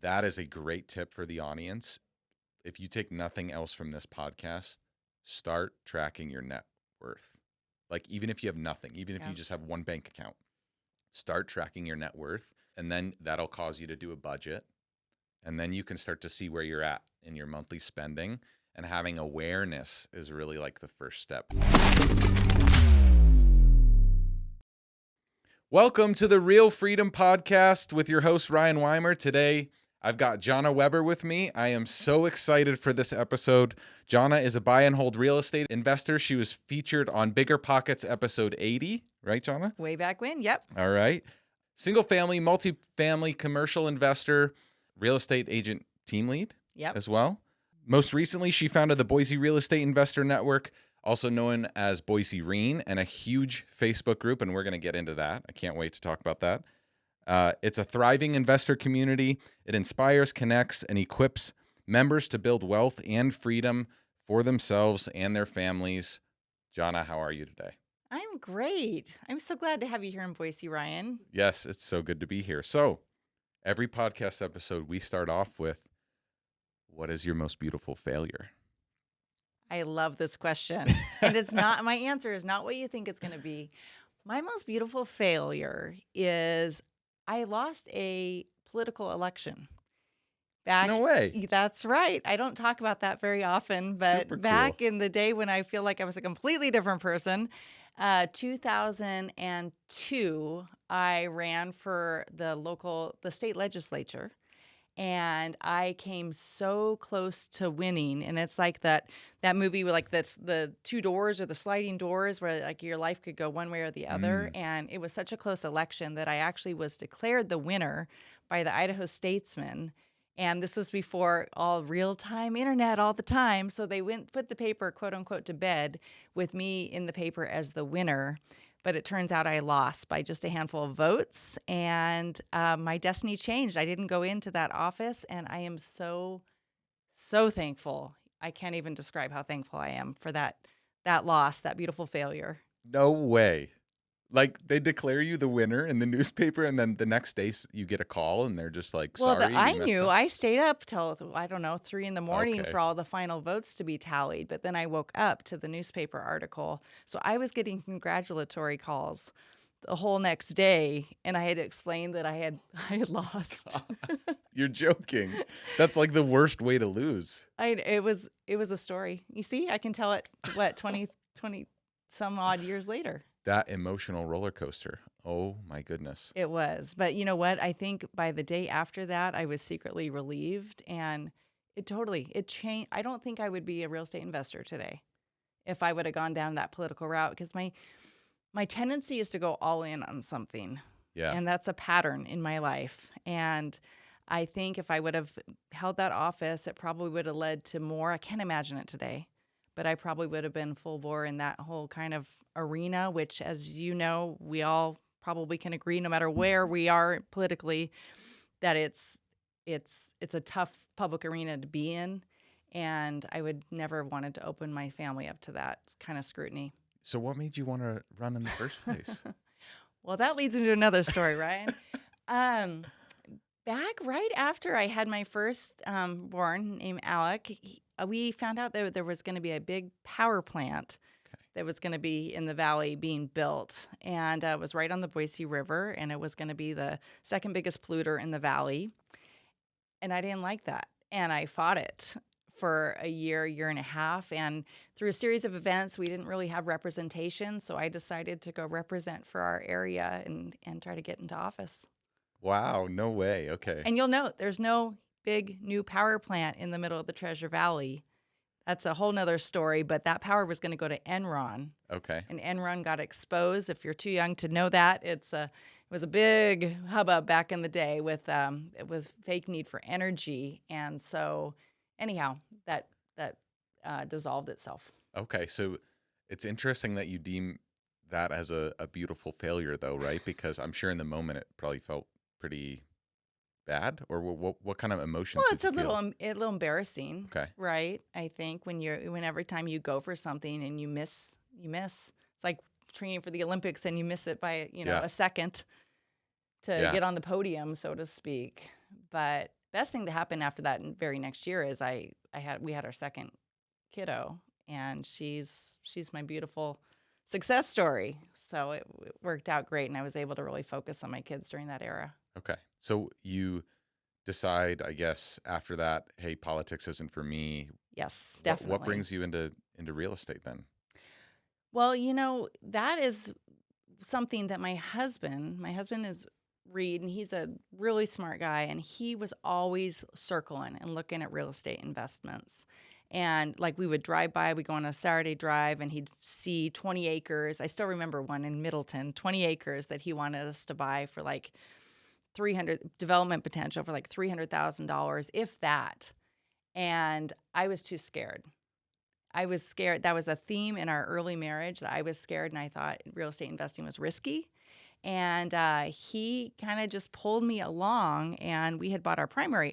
that is a great tip for the audience. If you take nothing else from this podcast, start tracking your net worth. Like, even if you have nothing, even if you just have one bank account, start tracking your net worth. And then that'll cause you to do a budget. And then you can start to see where you're at in your monthly spending. And having awareness is really like the first step. Welcome to the Real Freedom Podcast with your host, Ryan Weimer. Today, I've got Jonna Weber with me. I am so excited for this episode. Jonna is a buy and hold real estate investor. She was featured on BiggerPockets episode 80, right, Jonna? Way back when, yep. All right. Single family, multifamily, commercial investor, real estate agent team lead as well. Most recently, she founded the Boise Real Estate Investor Network, also known as Boise REIN, and a huge Facebook group, and we're going to get into that. I can't wait to talk about that. It's a thriving investor community. It inspires, connects, and equips members to build wealth and freedom for themselves and their families. Jonna, how are you today? I'm great. I'm so glad to have you here in Boise, Ryan. Yes, it's so good to be here. So every podcast episode, we start off with, what is your most beautiful failure? I love this question. And it's not, my answer is not what you think it's going to be. My most beautiful failure is I lost a political election. No way. That's right. I don't talk about that very often, but Super back cool. in the day when I feel like I was a completely different person, 2002, I ran for the state legislature. And I came so close to winning. And it's like that movie with like the two doors or the sliding doors where like your life could go one way or the other. And it was such a close election that I actually was declared the winner by the Idaho Statesman. And this was before all real-time internet all the time. So they put the paper, quote unquote, to bed with me in the paper as the winner. But it turns out I lost by just a handful of votes, and my destiny changed. I didn't go into that office, and I am so, so thankful. I can't even describe how thankful I am for that loss, that beautiful failure. No way. Like, they declare you the winner in the newspaper, and then the next day you get a call, and they're just like, sorry. Well, I knew. I stayed up till, 3 in the morning Okay. for all the final votes to be tallied. But then I woke up to the newspaper article. So I was getting congratulatory calls the whole next day, and I had explained that I had lost. You're joking. That's like the worst way to lose. It was a story. You see, I can tell it, 20 some odd years later. That emotional roller coaster. Oh my goodness. It was. But you know what? I think by the day after that, I was secretly relieved, and it changed. I don't think I would be a real estate investor today if I would have gone down that political route, because my tendency is to go all in on something. Yeah. And that's a pattern in my life. And I think if I would have held that office, it probably would have led to more. I can't imagine it today, but I probably would have been full bore in that whole kind of arena, which, as you know, we all probably can agree, no matter where we are politically, that it's a tough public arena to be in. And I would never have wanted to open my family up to that kind of scrutiny. So what made you want to run in the first place? Well, that leads into another story, Ryan. Back right after I had my first born, named Alec, we found out that there was going to be a big power plant that was going to be in the valley being built. And it was right on the Boise River, and it was going to be the second biggest polluter in the valley. And I didn't like that. And I fought it for a year and a half. And through a series of events, we didn't really have representation. So I decided to go represent for our area and try to get into office. Wow, no way. Okay. And you'll note there's no big new power plant in the middle of the Treasure Valley. That's a whole nother story, but that power was going to go to Enron. Okay. And Enron got exposed. If you're too young to know that, it was a big hubbub back in the day with fake need for energy. And so anyhow, that dissolved itself. Okay. So it's interesting that you deem that as a beautiful failure, though, right? Because I'm sure in the moment it probably felt pretty bad, or what kind of emotions? Well, did it's you a feel? little embarrassing. Okay. Right? I think when every time you go for something and you miss. It's like training for the Olympics and you miss it by, a second to get on the podium, so to speak. But best thing that happened after that very next year is we had our second kiddo, and she's my beautiful success story. So it worked out great, and I was able to really focus on my kids during that era. Okay. So you decide, I guess, after that, hey, politics isn't for me. Yes, definitely. What brings you into real estate then? Well, that is something that my husband is Reed, and he's a really smart guy, and he was always circling and looking at real estate investments. And like we would drive by, we'd go on a Saturday drive, and he'd see 20 acres. I still remember one in Middleton, 20 acres that he wanted us to buy for like 300 development potential for like $300,000, if that. And I was too scared. I was scared. That was a theme in our early marriage, that I was scared, and I thought real estate investing was risky. And he kind of just pulled me along, and we had bought a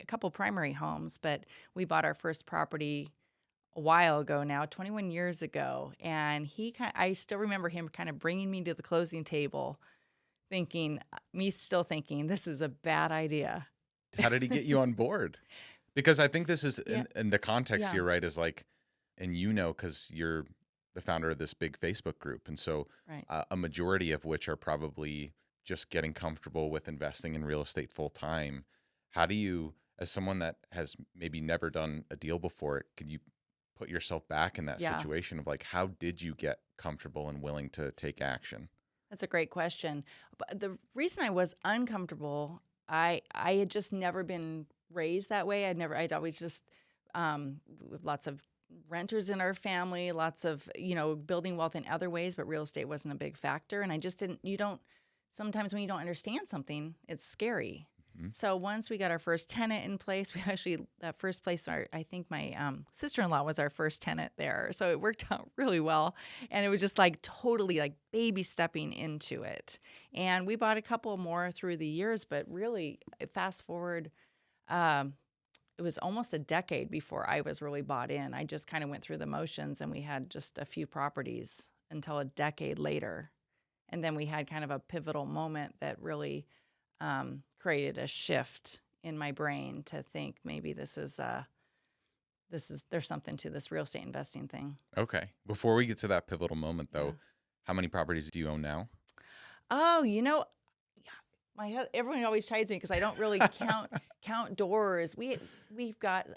couple primary homes, but we bought our first property a while ago now, 21 years ago. And I still remember him kind of bringing me to the closing table, still thinking this is a bad idea. How did he get you on board? Because I think this is, in the context here, right, is like, and because you're the founder of this big Facebook group. And so a majority of which are probably just getting comfortable with investing in real estate full time. How do you, as someone that has maybe never done a deal before, can you put yourself back in that situation of like, how did you get comfortable and willing to take action? That's a great question. But the reason I was uncomfortable, I had just never been raised that way. I'd always just, lots of renters in our family, lots of, building wealth in other ways, but real estate wasn't a big factor. And I just sometimes when you don't understand something, it's scary. Mm-hmm. So once we got our first tenant in place, that first place, I think my sister-in-law was our first tenant there. So it worked out really well. And it was just like totally like baby stepping into it. And we bought a couple more through the years, but really fast forward, it was almost a decade before I was really bought in. I just kind of went through the motions, and we had just a few properties until a decade later. And then we had kind of a pivotal moment that really created a shift in my brain to think maybe there's something to this real estate investing thing. Okay. Before we get to that pivotal moment, though, how many properties do you own now? Oh, everyone always chides me because I don't really count doors. We've got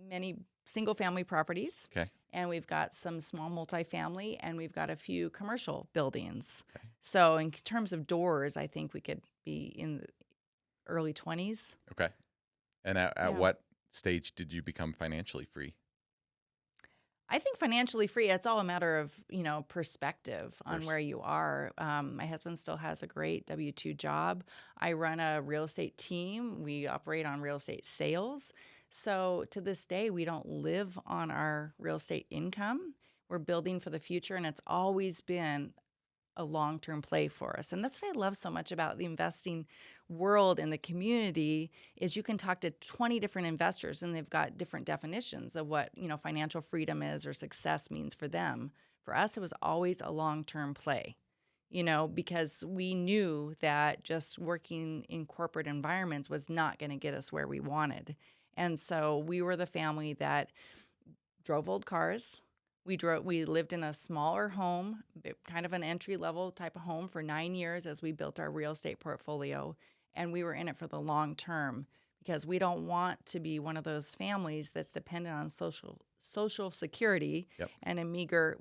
many single family properties, and we've got some small multifamily, and we've got a few commercial buildings. Okay. So in terms of doors, I think we could be in the early 20s. Okay. And at what stage did you become financially free? I think financially free, it's all a matter of, perspective on where you are. My husband still has a great W-2 job. I run a real estate team. We operate on real estate sales. So to this day, we don't live on our real estate income. We're building for the future, and it's always been a long-term play for us. And that's what I love so much about the investing world and the community is you can talk to 20 different investors, and they've got different definitions of what, financial freedom is or success means for them. For us, it was always a long-term play, because we knew that just working in corporate environments was not going to get us where we wanted. And so we were the family that drove old cars. We lived in a smaller home, kind of an entry-level type of home for 9 years as we built our real estate portfolio. And we were in it for the long term because we don't want to be one of those families that's dependent on social security and a meager,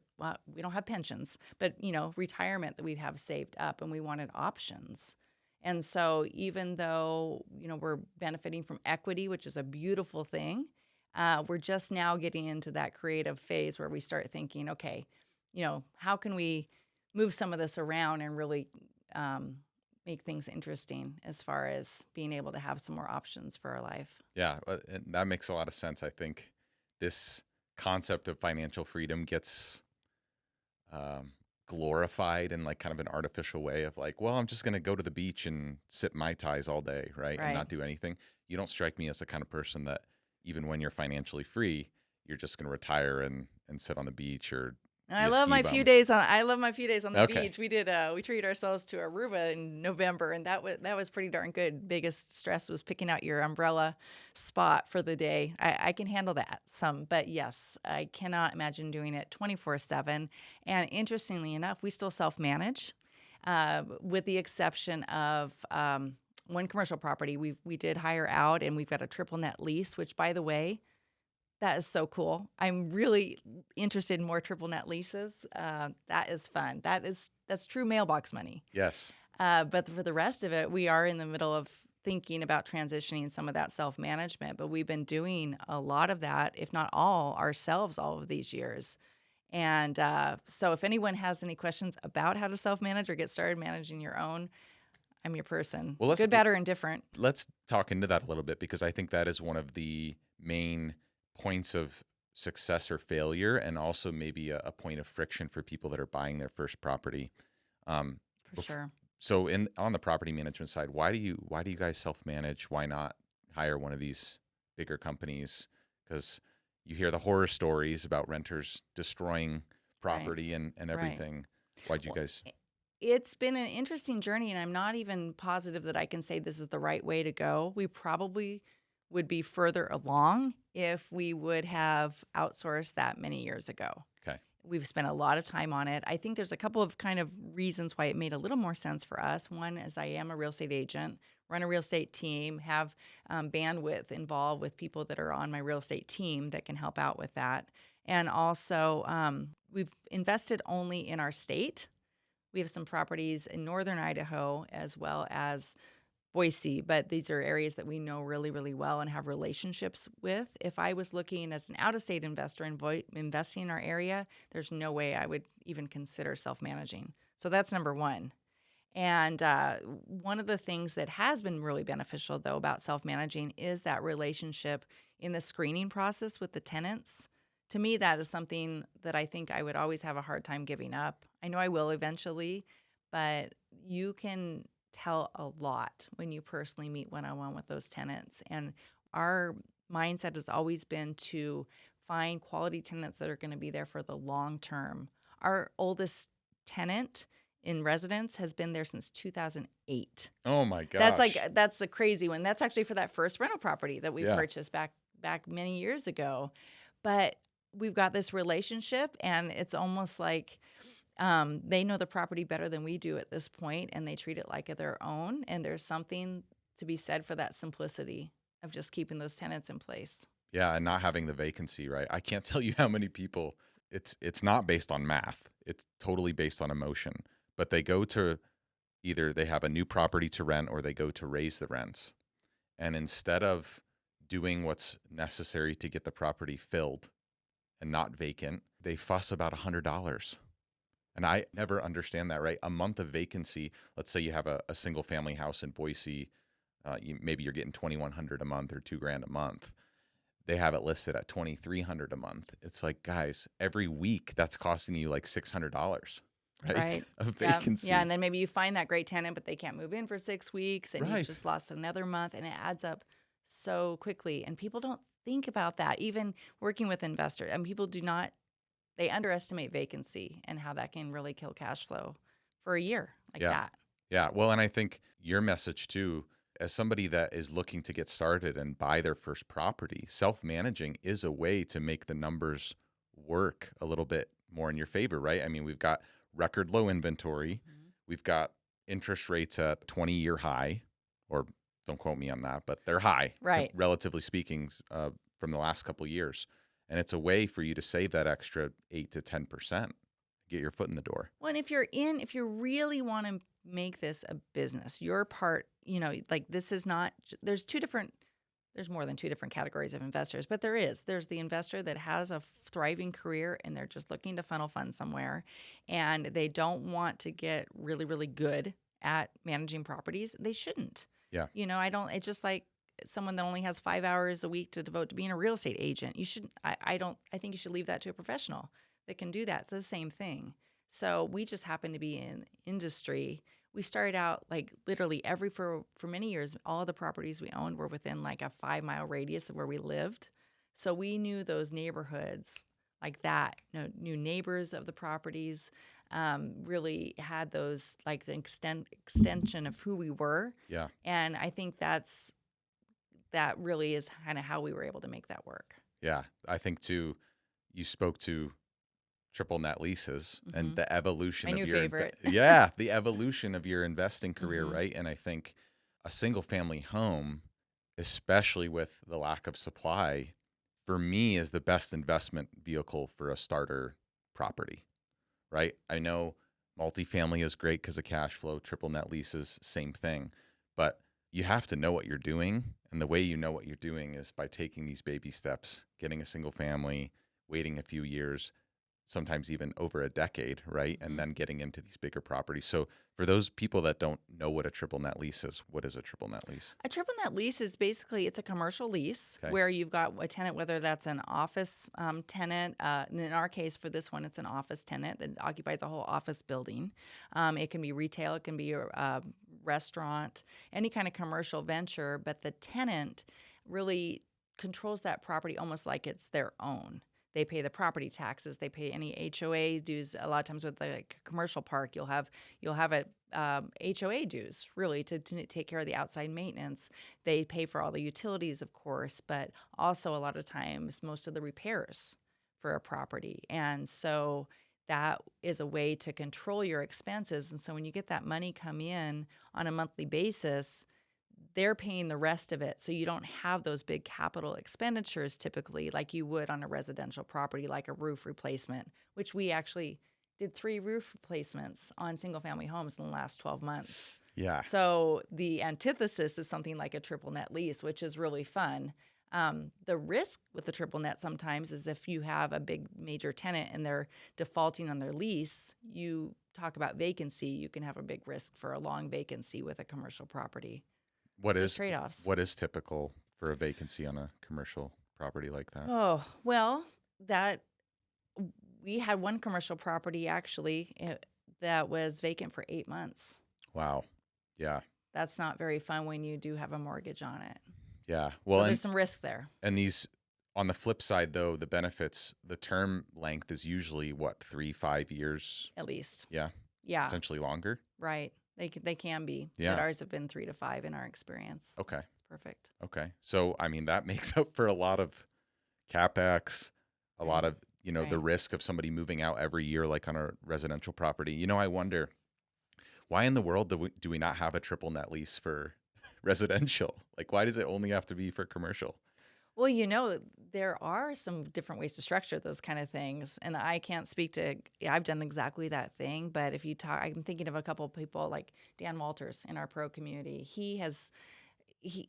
we don't have pensions, but, retirement that we have saved up, and we wanted options. And so even though, we're benefiting from equity, which is a beautiful thing, we're just now getting into that creative phase where we start thinking, okay, how can we move some of this around and really make things interesting as far as being able to have some more options for our life. Yeah, and that makes a lot of sense. I think this concept of financial freedom gets glorified in like kind of an artificial way of like, well, I'm just going to go to the beach and sip Mai Tais all day, right? And not do anything. You don't strike me as the kind of person that even when you're financially free, you're just going to retire and sit on the beach or I the love ski my bum. few days on. I love my few days on the Okay. beach. We treated ourselves to Aruba in November, and that was pretty darn good. Biggest stress was picking out your umbrella spot for the day. I can handle that some, but yes, I cannot imagine doing it 24/7. And interestingly enough, we still self-manage, with the exception of one commercial property. We did hire out, and we've got a triple net lease, which, by the way, that is so cool. I'm really interested in more triple net leases. That is fun. That's true mailbox money. Yes. But for the rest of it, we are in the middle of thinking about transitioning some of that self-management. But we've been doing a lot of that, if not all, ourselves all of these years. And so if anyone has any questions about how to self-manage or get started managing your own, I'm your person. Well, Good, bad, or indifferent. Let's talk into that a little bit, because I think that is one of the main points of success or failure, and also maybe a point of friction for people that are buying their first property. For sure. So on the property management side, why do you guys self-manage? Why not hire one of these bigger companies? Because you hear the horror stories about renters destroying property and everything. Right. Why'd you guys? It's been an interesting journey, and I'm not even positive that I can say this is the right way to go. We probably would be further along if we would have outsourced that many years ago. Okay. We've spent a lot of time on it. I think there's a couple of kind of reasons why it made a little more sense for us. One is I am a real estate agent, run a real estate team, have bandwidth involved with people that are on my real estate team that can help out with that. And also, we've invested only in our state. We have some properties in northern Idaho as well as Boise, but these are areas that we know really, really well and have relationships with. If I was looking as an out-of-state investor and investing in our area, there's no way I would even consider self-managing. So that's number one. And one of the things that has been really beneficial, though, about self-managing is that relationship in the screening process with the tenants. To me, that is something that I think I would always have a hard time giving up. I know I will eventually, but you can tell a lot when you personally meet one-on-one with those tenants. And our mindset has always been to find quality tenants that are going to be there for the long term. Our oldest tenant in residence has been there since 2008. Oh my gosh. That's a crazy one. That's actually for that first rental property that we purchased back many years ago. But we've got this relationship, and it's almost like they know the property better than we do at this point, and they treat it like their own. And there's something to be said for that simplicity of just keeping those tenants in place. Yeah, and not having the vacancy, right? I can't tell you how many people, it's not based on math. It's totally based on emotion. But they go to either they have a new property to rent, or they go to raise the rents. And instead of doing what's necessary to get the property filled and not vacant, they fuss about $100. And I never understand that, right? A month of vacancy, let's say you have a single family house in Boise, maybe you're getting $2,100 a month or $2,000 a month. They have it listed at $2,300 a month. It's like, guys, every week that's costing you like $600, right? Of vacancy. Yeah, and then maybe you find that great tenant, but they can't move in for 6 weeks, and you've just lost another month, and it adds up so quickly. And people don't think about that. Even working with investors, and people do not. They underestimate vacancy and how that can really kill cash flow for a year like that. Yeah. Well, and I think your message too, as somebody that is looking to get started and buy their first property, self-managing is a way to make the numbers work a little bit more in your favor, right? I mean, we've got record low inventory. Mm-hmm. We've got interest rates at 20-year high, or don't quote me on that, but they're high, right? Relatively speaking, from the last couple of years. And it's a way for you to save that extra 8 to 10%, get your foot in the door. Well, and if you really want to make this a business, your part, like this is not, there's more than two different categories of investors, but there's the investor that has a thriving career and they're just looking to funnel funds somewhere, and they don't want to get really, really good at managing properties. They shouldn't. Yeah. It's just like someone that only has 5 hours a week to devote to being a real estate agent. I think you should leave that to a professional that can do that. It's the same thing. So we just happen to be in industry. We started out like literally for many years, all of the properties we owned were within like a 5-mile radius of where we lived. So we knew those neighborhoods like that. New neighbors of the properties, really had those, like the extension of who we were. Yeah. And I think that really is kind of how we were able to make that work. Yeah. I think too, you spoke to triple net leases and Mm-hmm. the evolution My of new your favorite. the evolution of your investing career, Mm-hmm. right? And I think a single family home, especially with the lack of supply, for me is the best investment vehicle for a starter property, right? I know multifamily is great because of cash flow, triple net leases, same thing. But you have to know what you're doing. And the way you know what you're doing is by taking these baby steps, getting a single family, waiting a few years, sometimes even over a decade, right? Mm-hmm. And then getting into these bigger properties. So for those people that don't know what a triple net lease is, what is a triple net lease? A triple net lease is basically, it's a commercial lease where you've got a tenant, whether that's an office tenant. In our case, for this one, it's an office tenant that occupies a whole office building. It can be retail, it can be a restaurant, any kind of commercial venture, but the tenant really controls that property almost like it's their own. They pay the property taxes. They pay any HOA dues. A lot of times with the commercial park, you'll have a HOA dues really to take care of the outside maintenance. They pay for all the utilities, of course, but also a lot of times most of the repairs for a property. And so that is a way to control your expenses. And so when you get that money come in on a monthly basis, they're paying the rest of it. So you don't have those big capital expenditures typically like you would on a residential property, like a roof replacement, which we actually did 3 roof replacements on single family homes in the last 12 months. Yeah. So the antithesis is something like a triple net lease, which is really fun. The risk with the triple net sometimes is if you have a big major tenant and they're defaulting on their lease, you talk about vacancy, you can have a big risk for a long vacancy with a commercial property. There's trade-offs. What is typical for a vacancy on a commercial property like that? Oh, well, we had one commercial property actually that was vacant for 8 months. Wow. Yeah. That's not very fun when you do have a mortgage on it. Yeah. Well, so there's some risk there. And these, on the flip side though, the benefits, the term length is usually what, 3-5 years? At least. Yeah. Yeah. Potentially longer. Right. They can be. Yeah. But ours have been 3 to 5 in our experience. Okay. It's perfect. Okay. So, I mean, that makes up for a lot of CapEx, a lot of, the risk of somebody moving out every year, like on a residential property. I wonder why in the world do we not have a triple net lease for residential? Like, why does it only have to be for commercial? Well, there are some different ways to structure those kind of things. And I can't speak to, I've done exactly that thing. But if you talk, I'm thinking of a couple of people like Dan Walters in our pro community.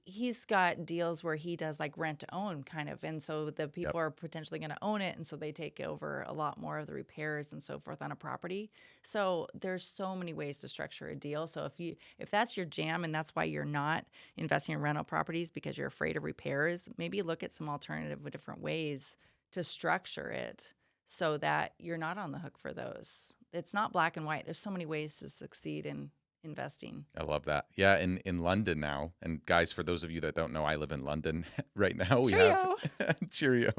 He's got deals where he does like rent to own kind of. And so the people are potentially going to own it. And so they take over a lot more of the repairs and so forth on a property. So there's so many ways to structure a deal. So if that's your jam and that's why you're not investing in rental properties because you're afraid of repairs, maybe look at some alternative different ways to structure it so that you're not on the hook for those. It's not black and white. There's so many ways to succeed in investing. I love that. Yeah, in London now, and guys, for those of you that don't know, I live in London right now. Cheerio. Cheerio.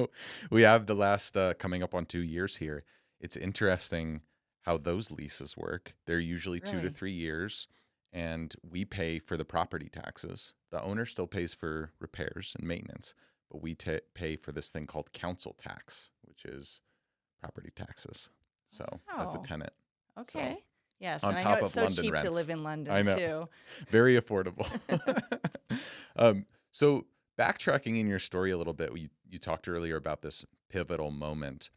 We have the last coming up on 2 years here. It's interesting how those leases work. They're usually 2 to 3 years, and we pay for the property taxes. The owner still pays for repairs and maintenance, but we pay for this thing called council tax, which is property taxes. So as the tenant. Okay. So, yes, on and I top know of it's so London cheap rents. to live in London I know. too. Very affordable. So backtracking in your story a little bit, you talked earlier about this pivotal moment.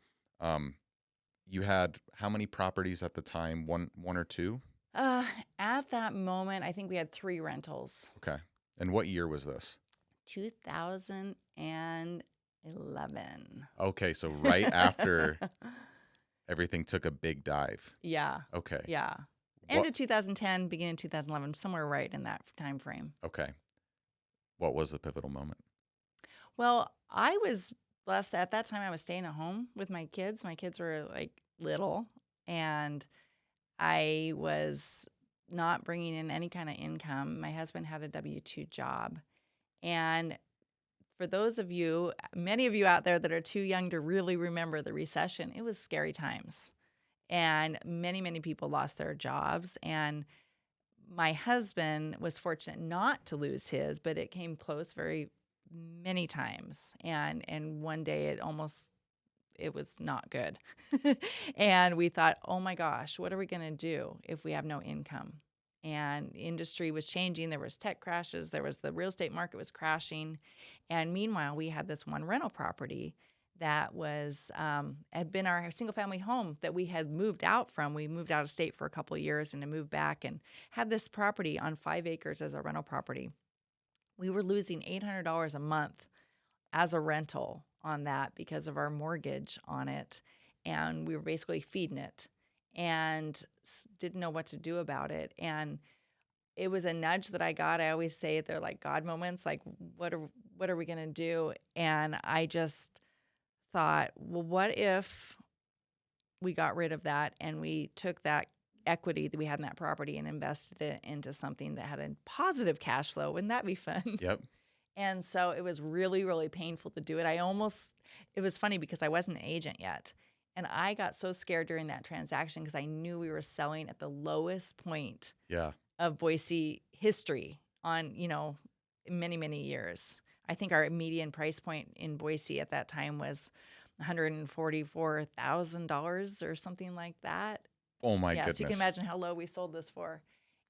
You had how many properties at the time? One or two? At that moment, I think we had 3 rentals. Okay. And what year was this? 2011. Okay, so right after everything took a big dive. Yeah. Okay. Yeah. End of 2010, beginning of 2011, somewhere right in that time frame. Okay. What was the pivotal moment? Well, I was blessed at that time. I was staying at home with my kids. My kids were like little, and I was not bringing in any kind of income. My husband had a W-2 job, and for those of you, many of you out there that are too young to really remember the recession, it was scary times. And many, many people lost their jobs. And my husband was fortunate not to lose his, but it came close very many times. And one day it was not good. And we thought, oh my gosh, what are we going to do if we have no income? And industry was changing. There was tech crashes. There was the real estate market was crashing. And meanwhile, we had this one rental property that was had been our single family home that we had moved out from. We moved out of state for a couple of years and then moved back and had this property on 5 acres as a rental property. We were losing $800 a month as a rental on that because of our mortgage on it. And we were basically feeding it and didn't know what to do about it. And it was a nudge that I got. I always say they're like God moments, like what are we going to do? And I just thought, well, what if we got rid of that and we took that equity that we had in that property and invested it into something that had a positive cash flow? Wouldn't that be fun? Yep. And so it was really, really painful to do it. It was funny because I wasn't an agent yet. And I got so scared during that transaction because I knew we were selling at the lowest point of Boise history on, many, many years. I think our median price point in Boise at that time was $144,000 or something like that. Oh my goodness. So you can imagine how low we sold this for.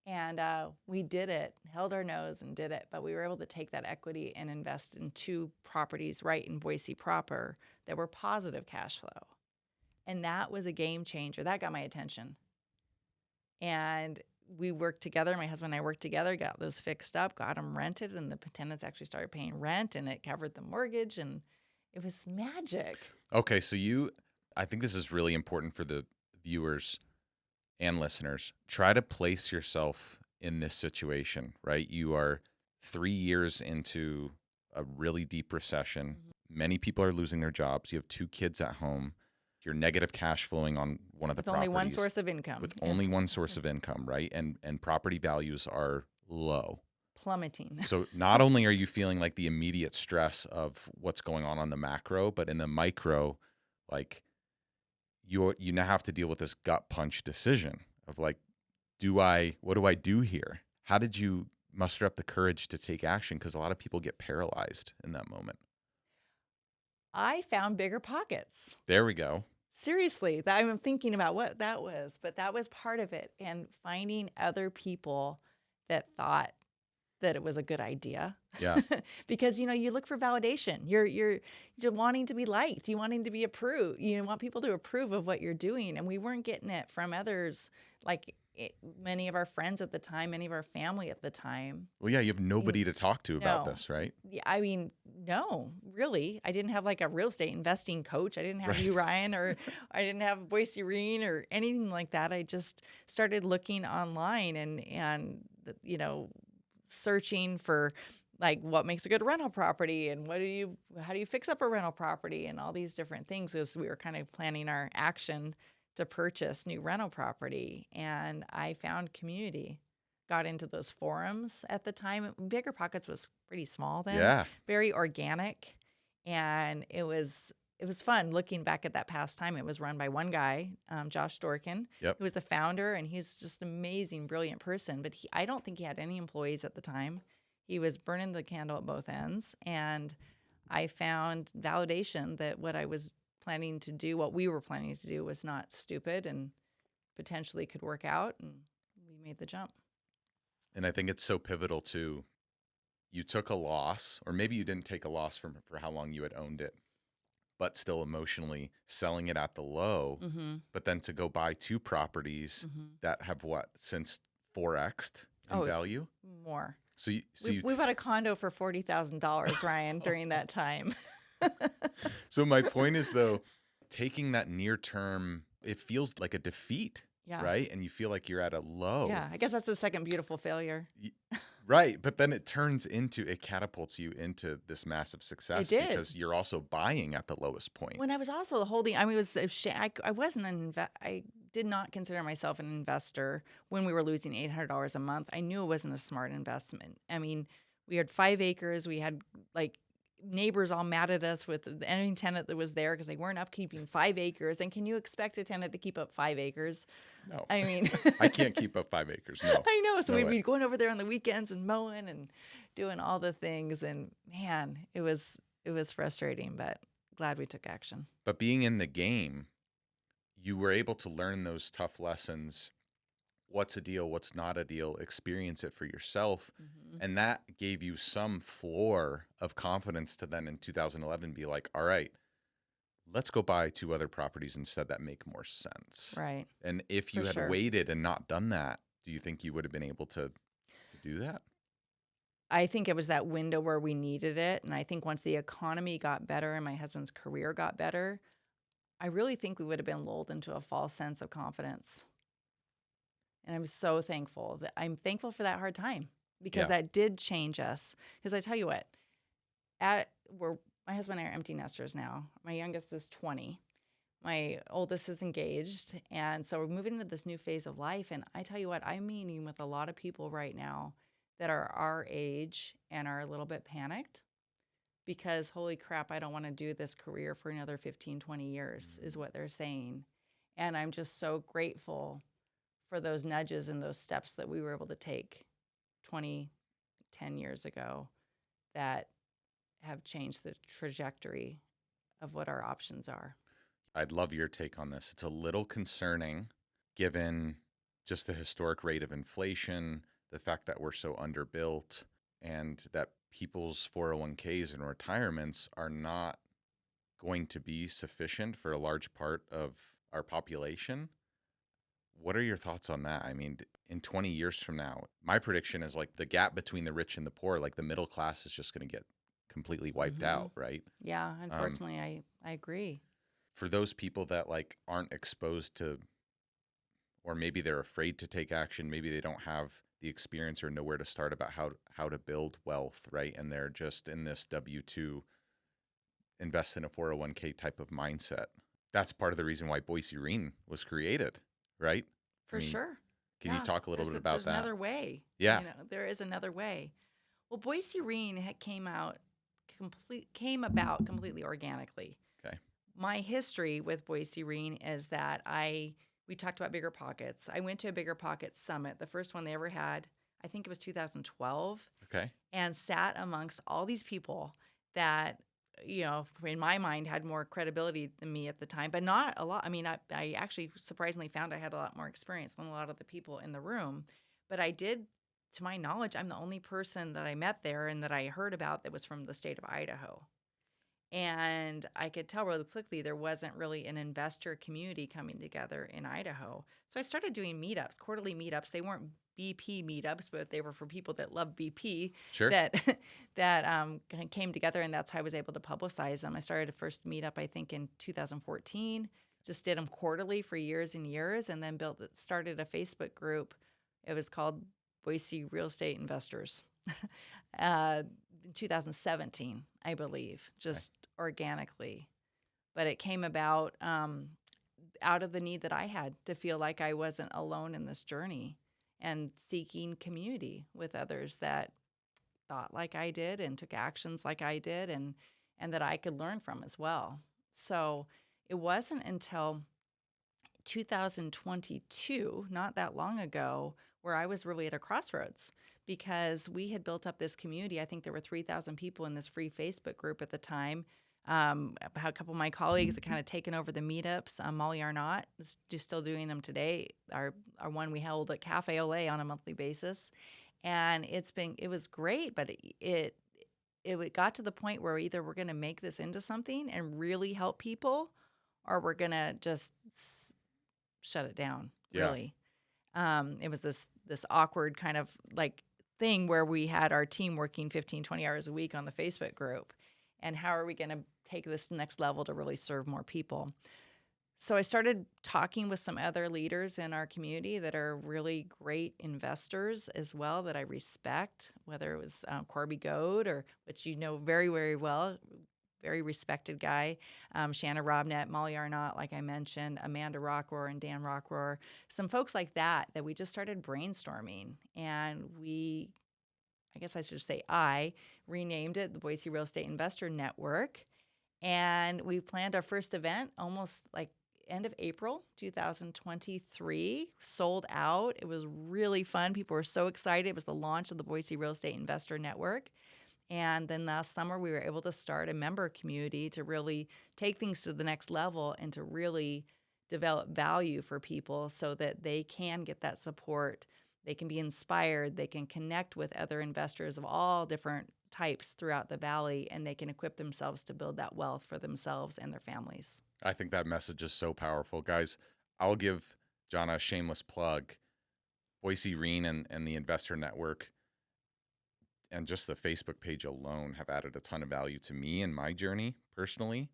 And we did it, held our nose and did it. But we were able to take that equity and invest in 2 properties right in Boise proper that were positive cash flow. And that was a game changer. That got my attention. And we worked together. My husband and I worked together, got those fixed up, got them rented, and the tenants actually started paying rent, and it covered the mortgage, and it was magic. Okay, so I think this is really important for the viewers and listeners. Try to place yourself in this situation, right? You are 3 years into a really deep recession. Mm-hmm. Many people are losing their jobs. You have 2 kids at home. You're negative cash flowing on one of the properties. With only one source of income. With only one source of income, right? And property values are low. Plummeting. So not only are you feeling like the immediate stress of what's going on the macro, but in the micro, like you now have to deal with this gut punch decision of like, what do I do here? How did you muster up the courage to take action? Because a lot of people get paralyzed in that moment. I found BiggerPockets. There we go. Seriously, I'm thinking about what that was, but that was part of it. And finding other people that thought that it was a good idea. Yeah. Because, you look for validation. You're wanting to be liked. You wanting to be approved. You want people to approve of what you're doing. And we weren't getting it from others, like many of our friends at the time, many of our family at the time. Well, yeah, you have nobody to talk to about this, right? Yeah, I mean, no, really. I didn't have like a real estate investing coach. I didn't have you, Ryan, or I didn't have Boise REIN or anything like that. I just started looking online and searching for like what makes a good rental property and how do you fix up a rental property and all these different things, as we were kind of planning our action to purchase new rental property. And I found community, got into those forums at the time. BiggerPockets was pretty small then, very organic. And it was fun looking back at that past time. It was run by one guy, Josh Dorkin, who was the founder, and he's just an amazing, brilliant person. But I don't think he had any employees at the time. He was burning the candle at both ends. And I found validation that what we were planning to do was not stupid and potentially could work out. And we made the jump. And I think it's so pivotal too. You took a loss, or maybe you didn't take a loss for how long you had owned it, but still emotionally selling it at the low, but then to go buy 2 properties that have since 4x'd in value? More. So we bought a condo for $40,000, Ryan, during that time. So my point is, though, taking that near term, it feels like a defeat, right? And you feel like you're at a low. Yeah, I guess that's the second beautiful failure. Right, but then it catapults you into this massive success because you're also buying at the lowest point. When I was also holding, I did not consider myself an investor when we were losing $800 a month. I knew it wasn't a smart investment. I mean, we had 5 acres. We had neighbors all mad at us with any tenant that was there because they weren't upkeeping 5 acres. And can you expect a tenant to keep up 5 acres? No. I mean, I can't keep up 5 acres. No. I know. So No we'd way. be going over there on the weekends and mowing and doing all the things. And man, it was frustrating, but glad we took action. But being in the game, you were able to learn those tough lessons. What's a deal? What's not a deal? Experience it for yourself. Mm-hmm. And that gave you some floor of confidence to then in 2011 be like, all right, let's go buy 2 other properties instead that make more sense. Right. And if you For had sure. waited and not done that, do you think you would have been able to do that? I think it was that window where we needed it. And I think once the economy got better and my husband's career got better, I really think we would have been lulled into a false sense of confidence. And I'm so thankful I'm thankful for that hard time because that did change us. Because I tell you what, my husband and I are empty nesters now. My youngest is 20. My oldest is engaged. And so we're moving into this new phase of life. And I tell you what, I'm meeting with a lot of people right now that are our age and are a little bit panicked because holy crap, I don't want to do this career for another 15, 20 years is what they're saying. And I'm just so grateful for those nudges and those steps that we were able to take 10 years ago that have changed the trajectory of what our options are. I'd love your take on this. It's a little concerning given just the historic rate of inflation, the fact that we're so underbuilt, and that people's 401ks and retirements are not going to be sufficient for a large part of our population. What are your thoughts on that? I mean, in 20 years from now, my prediction is like the gap between the rich and the poor, like the middle class is just going to get completely wiped out, right? Yeah, unfortunately, I agree. For those people that like aren't exposed to, or maybe they're afraid to take action, maybe they don't have the experience or know where to start about how to build wealth, right? And they're just in this W-2 invest in a 401k type of mindset. That's part of the reason why Boise REIN was created, right? For sure. Can you talk a little bit about that? There's another way. Yeah. There is another way. Well, Boise REIN came about completely organically. Okay. My history with Boise REIN is that we talked about BiggerPockets. I went to a BiggerPockets summit, the first one they ever had. I think it was 2012. Okay. And sat amongst all these people that, in my mind had more credibility than me at the time, but not a lot. I mean, I actually surprisingly found I had a lot more experience than a lot of the people in the room. But I did, to my knowledge, I'm the only person that I met there and that I heard about that was from the state of Idaho. And I could tell really quickly there wasn't really an investor community coming together in Idaho. So I started doing meetups, quarterly meetups. They weren't BP meetups, but they were for people that love BP. Sure. That came together, and that's how I was able to publicize them. I started a first meetup, I think, in 2014. Just did them quarterly for years and years, and then started a Facebook group. It was called Boise Real Estate Investors. In 2017, I believe, just organically. But it came about out of the need that I had to feel like I wasn't alone in this journey and seeking community with others that thought like I did and took actions like I did and that I could learn from as well. So it wasn't until 2022, not that long ago, where I was really at a crossroads because we had built up this community. I think there were 3,000 people in this free Facebook group at the time. A couple of my colleagues had kind of taken over the meetups. MAYOR is still doing them today. Our one we held at Cafe Olay on a monthly basis. And it was great, but it got to the point where either we're going to make this into something and really help people or we're going to just shut it down, really. It was this awkward kind of like thing where we had our team working 15, 20 hours a week on the Facebook group. And how are we going to take this next level to really serve more people? So I started talking with some other leaders in our community that are really great investors as well that I respect, whether it was Corby Goad, or which you know very, very well, very respected guy, Shanna Robnett, Molly Arnott, like I mentioned, Amanda Rockroar and Dan Rockroar, some folks like that we just started brainstorming. And I guess I should say I renamed it the Boise Real Estate Investor Network. And we planned our first event almost like end of April 2023, sold out. It was really fun. People were so excited. It was the launch of the Boise Real Estate Investor Network. And then last summer, we were able to start a member community to really take things to the next level and to really develop value for people so that they can get that support. They can be inspired. They can connect with other investors of all different types throughout the valley, and they can equip themselves to build that wealth for themselves and their families. I think that message is so powerful. Guys, I'll give Jonna a shameless plug. Boise REIN and the Investor Network and just the Facebook page alone have added a ton of value to me and my journey personally.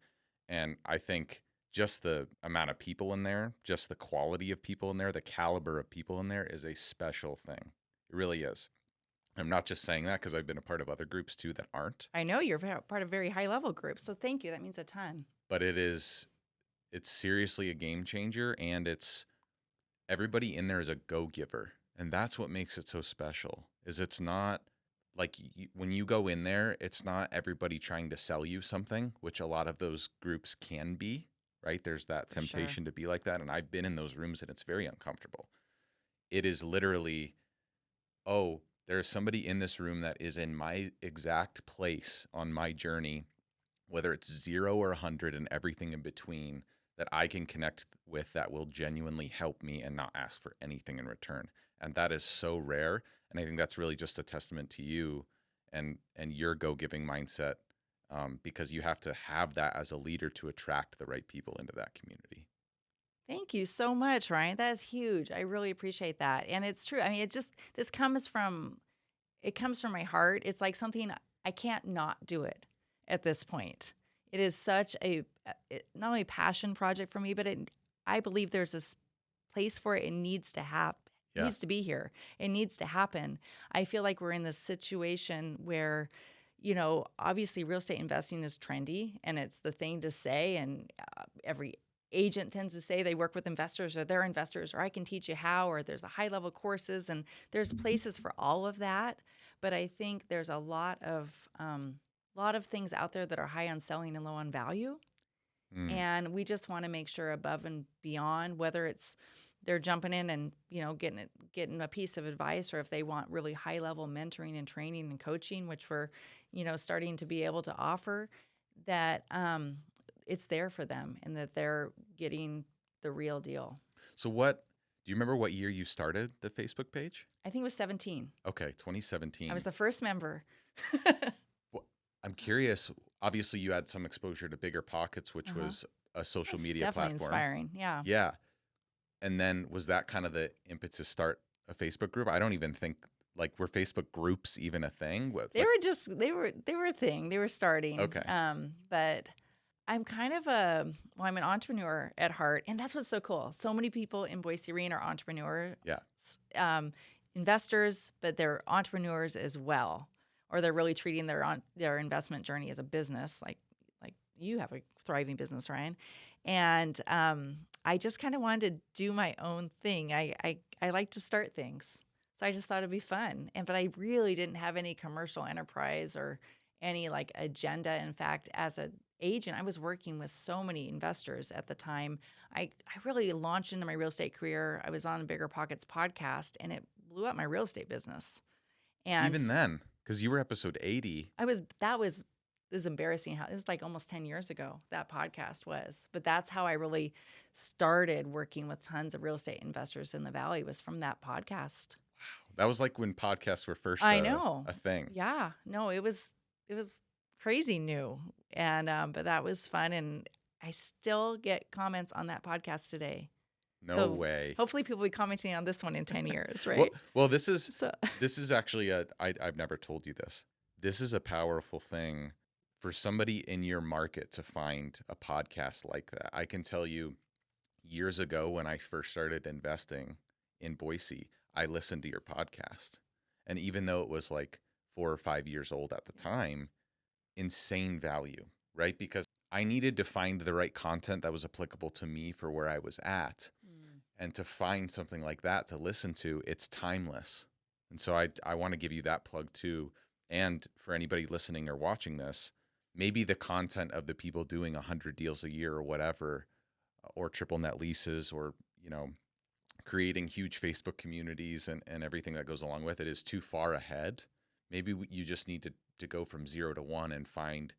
And I think just the amount of people in there, just the quality of people in there, the caliber of people in there is a special thing. It really is. I'm not just saying that because I've been a part of other groups too that aren't. I know you're part of very high level groups, so thank you. That means a ton. But it's seriously a game changer, and everybody in there is a go-giver. And that's what makes it so special, is it's not like when you go in there, it's not everybody trying to sell you something, which a lot of those groups can be, right? There's that temptation to be like that. And I've been in those rooms and it's very uncomfortable. It is literally, oh, there's somebody in this room that is in my exact place on my journey, whether it's 0 or 100 and everything in between, that I can connect with that will genuinely help me and not ask for anything in return. And that is so rare. And I think that's really just a testament to you and your go-giving mindset, because you have to have that as a leader to attract the right people into that community. Thank you so much, Ryan. That is huge. I really appreciate that. And it's true. I mean, this comes from my heart. It's like something I can't not do it at this point. It is such not only a passion project for me, but I believe there's this place for it. It needs to happen. It needs to be here. It needs to happen. I feel like we're in this situation where, obviously real estate investing is trendy and it's the thing to say. And every agent tends to say they work with investors or they're investors, or I can teach you how, or there's the high level courses, and there's places for all of that. But I think there's a lot of things out there that are high on selling and low on value. And we just want to make sure above and beyond, whether it's they're jumping in and, getting a piece of advice, or if they want really high level mentoring and training and coaching, which we're, starting to be able to offer, that it's there for them and that they're getting the real deal. So do you remember what year you started the Facebook page? I think it was 17. Okay, 2017. I was the first member. Well, I'm curious. Obviously, you had some exposure to BiggerPockets, which was a social media definitely platform. Inspiring, yeah. Yeah. And then was that kind of the impetus to start a Facebook group? I don't even think, were Facebook groups even a thing? They were a thing. They were starting. Okay. But I'm kind of I'm an entrepreneur at heart, and that's what's so cool. So many people in Boise REIN are entrepreneurs. Yeah. Investors, but they're entrepreneurs as well, or they're really treating their investment journey as a business, like you have a thriving business, Ryan. And I just kind of wanted to do my own thing. I like to start things. So I just thought it'd be fun. But I really didn't have any commercial enterprise or any agenda. In fact, as an agent, I was working with so many investors at the time. I really launched into my real estate career. I was on BiggerPockets podcast, and it blew up my real estate business. And even then, because you were episode 80. It was embarrassing how it was almost 10 years ago that podcast was. But that's how I really started working with tons of real estate investors in the Valley, was from that podcast. Wow. That was when podcasts were first a thing. Yeah. No, it was crazy new. And but that was fun, and I still get comments on that podcast today. No way. Hopefully people will be commenting on this one in 10 years, right? Well, this is actually I've never told you this. This is a powerful thing for somebody in your market to find a podcast like that. I can tell you, years ago when I first started investing in Boise, I listened to your podcast. And even though it was 4 or 5 years old at the time, insane value, right? Because I needed to find the right content that was applicable to me for where I was at. And to find something like that to listen to, it's timeless. And so I want to give you that plug too. And for anybody listening or watching this, maybe the content of the people doing 100 deals a year or whatever, or triple net leases, or, creating huge Facebook communities and everything that goes along with it is too far ahead. Maybe you just need to go from 0 to 1 and find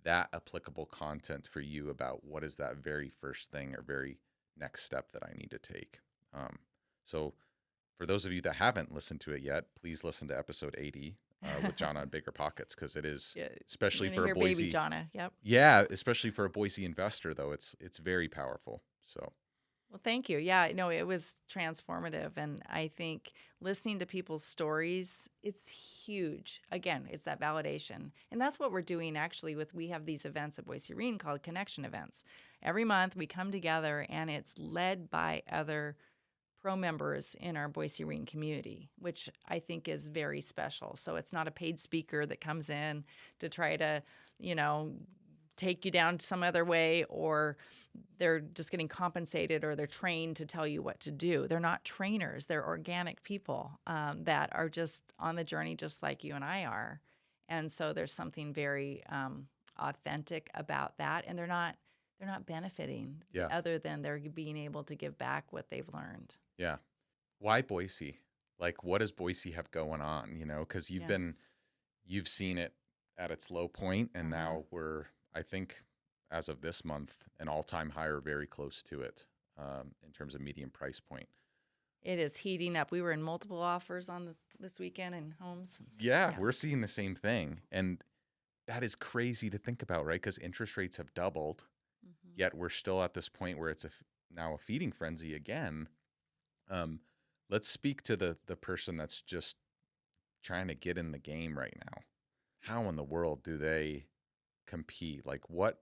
that applicable content for you about what is that very first thing or very next step that I need to take. So for those of you that haven't listened to it yet, please listen to episode 80 with Jonna and BiggerPockets, because it is, especially for a Boise, baby Jonna. Yep. Yeah, especially for a Boise investor, though, it's very powerful. So. Well, thank you. Yeah, no, it was transformative. And I think listening to people's stories, it's huge. Again, it's that validation. And that's what we're doing actually we have these events at Boise REIN called connection events. Every month we come together and it's led by other pro members in our Boise REIN community, which I think is very special. So it's not a paid speaker that comes in to try to, take you down some other way, or they're just getting compensated, or they're trained to tell you what to do. They're not trainers. They're organic people that are just on the journey just like you and I are. And so there's something very authentic about that. And they're not benefiting other than they're being able to give back what they've learned. Yeah. Why Boise? Like, what does Boise have going on? Because you've seen it at its low point, and now we're, I think, as of this month, an all-time high or very close to it in terms of median price point. It is heating up. We were in multiple offers on this weekend in homes. Yeah, we're seeing the same thing. And that is crazy to think about, right? Because interest rates have doubled, yet we're still at this point where it's now a feeding frenzy again. Let's speak to the person that's just trying to get in the game right now. How in the world do they compete? Like, what?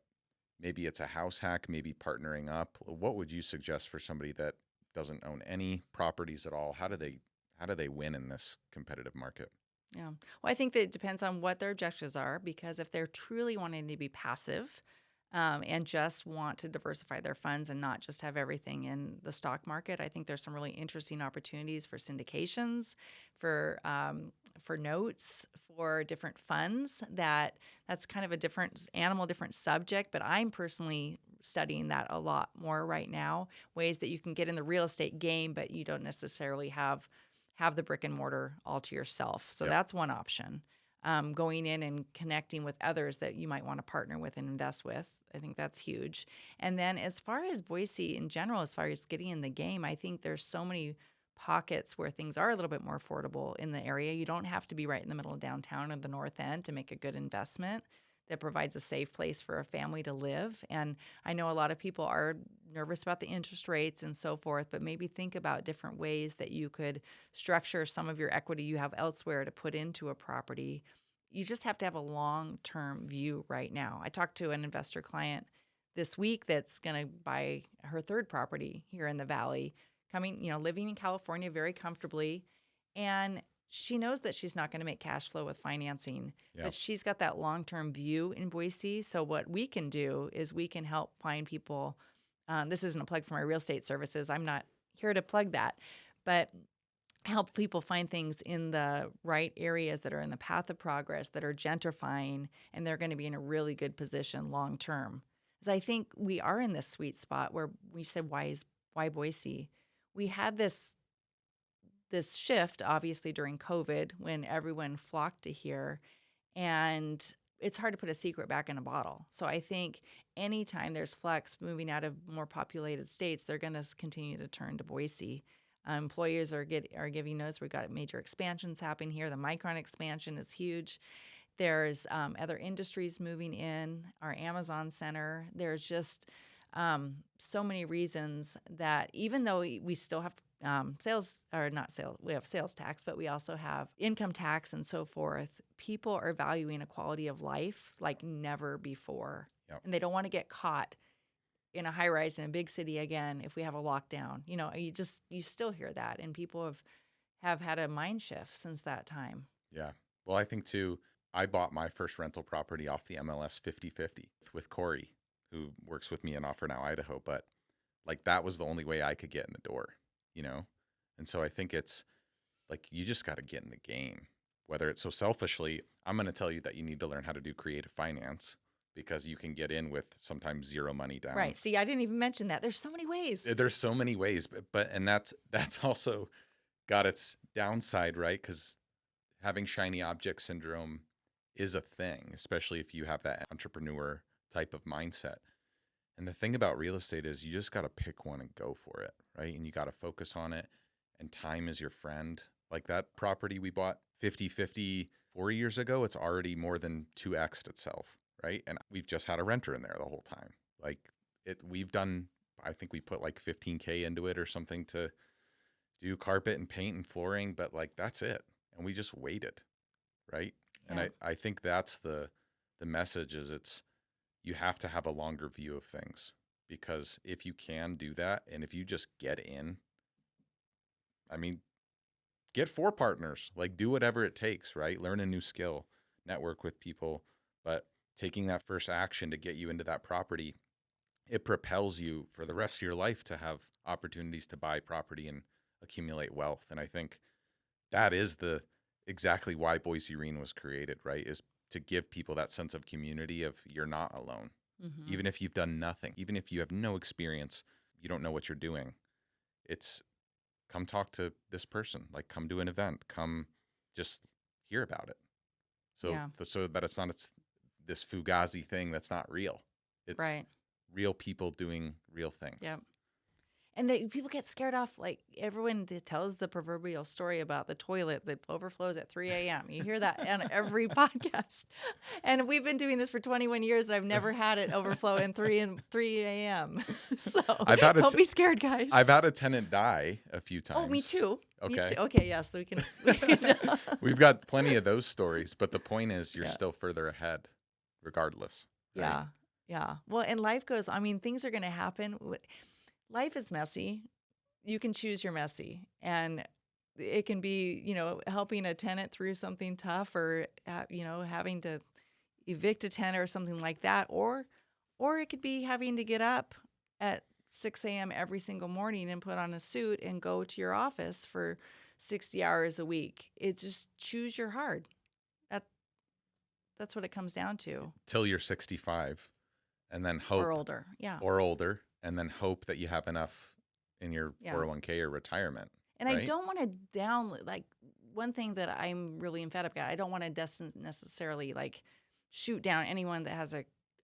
Maybe it's a house hack, maybe partnering up. What would you suggest for somebody that doesn't own any properties at all? How do they win in this competitive market? Yeah. Well, I think that it depends on what their objectives are, because if they're truly wanting to be passive and just want to diversify their funds and not just have everything in the stock market, I think there's some really interesting opportunities for syndications, for notes, for different funds. That's kind of a different animal, different subject, but I'm personally studying that a lot more right now, ways that you can get in the real estate game, but you don't necessarily have the brick and mortar all to yourself. So that's one option. Going in and connecting with others that you might want to partner with and invest with. I think that's huge. And then as far as Boise in general, as far as getting in the game, I think there's so many pockets where things are a little bit more affordable in the area. You don't have to be right in the middle of downtown or the north end to make a good investment that provides a safe place for a family to live. And I know a lot of people are nervous about the interest rates and so forth, but maybe think about different ways that you could structure some of your equity you have elsewhere to put into a property. You just have to have a long-term view right now. I talked to an investor client this week that's going to buy her third property here in the Valley, living in California very comfortably. And she knows that she's not going to make cash flow with financing, but she's got that long-term view in Boise. So what we can do is we can help find people. This isn't a plug for my real estate services. I'm not here to plug that, but help people find things in the right areas that are in the path of progress, that are gentrifying, and they're going to be in a really good position long-term. Because I think we are in this sweet spot where we said, why Boise? We had this shift, obviously, during COVID when everyone flocked to here, and it's hard to put a secret back in a bottle. So I think anytime there's flux moving out of more populated states, they're going to continue to turn to Boise. Employers are giving notice. We've got major expansions happening here. The Micron expansion is huge. There's other industries moving in, our Amazon center. There's just so many reasons that even though we still have we have sales tax, but we also have income tax and so forth. People are valuing a quality of life like never before. Yep. And they don't want to get caught in a high rise in a big city again if we have a lockdown. You still hear that, and people have had a mind shift since that time. Yeah. Well, I think too, I bought my first rental property off the MLS 50/50 with Corey, who works with me in Offer Now, Idaho. But like, that was the only way I could get in the door, And so I think it's like you just got to get in the game. Whether it's so selfishly, I'm going to tell you that you need to learn how to do creative finance because you can get in with sometimes zero money down. Right. See, I didn't even mention that. There's so many ways. There's so many ways, but and that's also got its downside, right? Because having shiny object syndrome is a thing, especially if you have that entrepreneur type of mindset. And the thing about real estate is you just got to pick one and go for it, right? And you got to focus on it. And time is your friend. Like that property we bought 50-50 4 years ago, it's already more than 2x'd itself, right? And we've just had a renter in there the whole time. Like we've done, I think we put like $15K into it or something to do carpet and paint and flooring, but like that's it. And we just waited, right? Yeah. And I think that's the message is you have to have a longer view of things, because if you can do that, and if you just get in, I mean, get 4 partners, like do whatever it takes, right? Learn a new skill, network with people, but taking that first action to get you into that property, it propels you for the rest of your life to have opportunities to buy property and accumulate wealth. And I think that is exactly why Boise REIN was created, right? Is to give people that sense of community of you're not alone. Mm-hmm. Even if you've done nothing, even if you have no experience, you don't know what you're doing. It's come talk to this person, like come to an event, come just hear about it. So, so that it's not this fugazi thing that's not real. It's right. Real people doing real things. Yep. And people get scared off, like everyone tells the proverbial story about the toilet that overflows at 3 a.m. You hear that on every podcast. And we've been doing this for 21 years, and I've never had it overflow in 3 a.m. So don't be scared, guys. I've had a tenant die a few times. Oh, me too. Okay. Me too. Okay, yes. So We've got plenty of those stories, but the point is you're still further ahead regardless. Right? Yeah. Yeah. Well, and life goes, I mean, things are going to happen. Life is messy. You can choose your messy, and it can be, helping a tenant through something tough, or having to evict a tenant or something like that, or it could be having to get up at 6 a.m. every single morning and put on a suit and go to your office for 60 hours a week. It just choose your hard. That's what it comes down to. Till you're 65, and then hope or older, and then hope that you have enough in your 401k or retirement. And right? I don't want to like one thing that I'm really emphatic about, I don't want to necessarily like shoot down anyone that has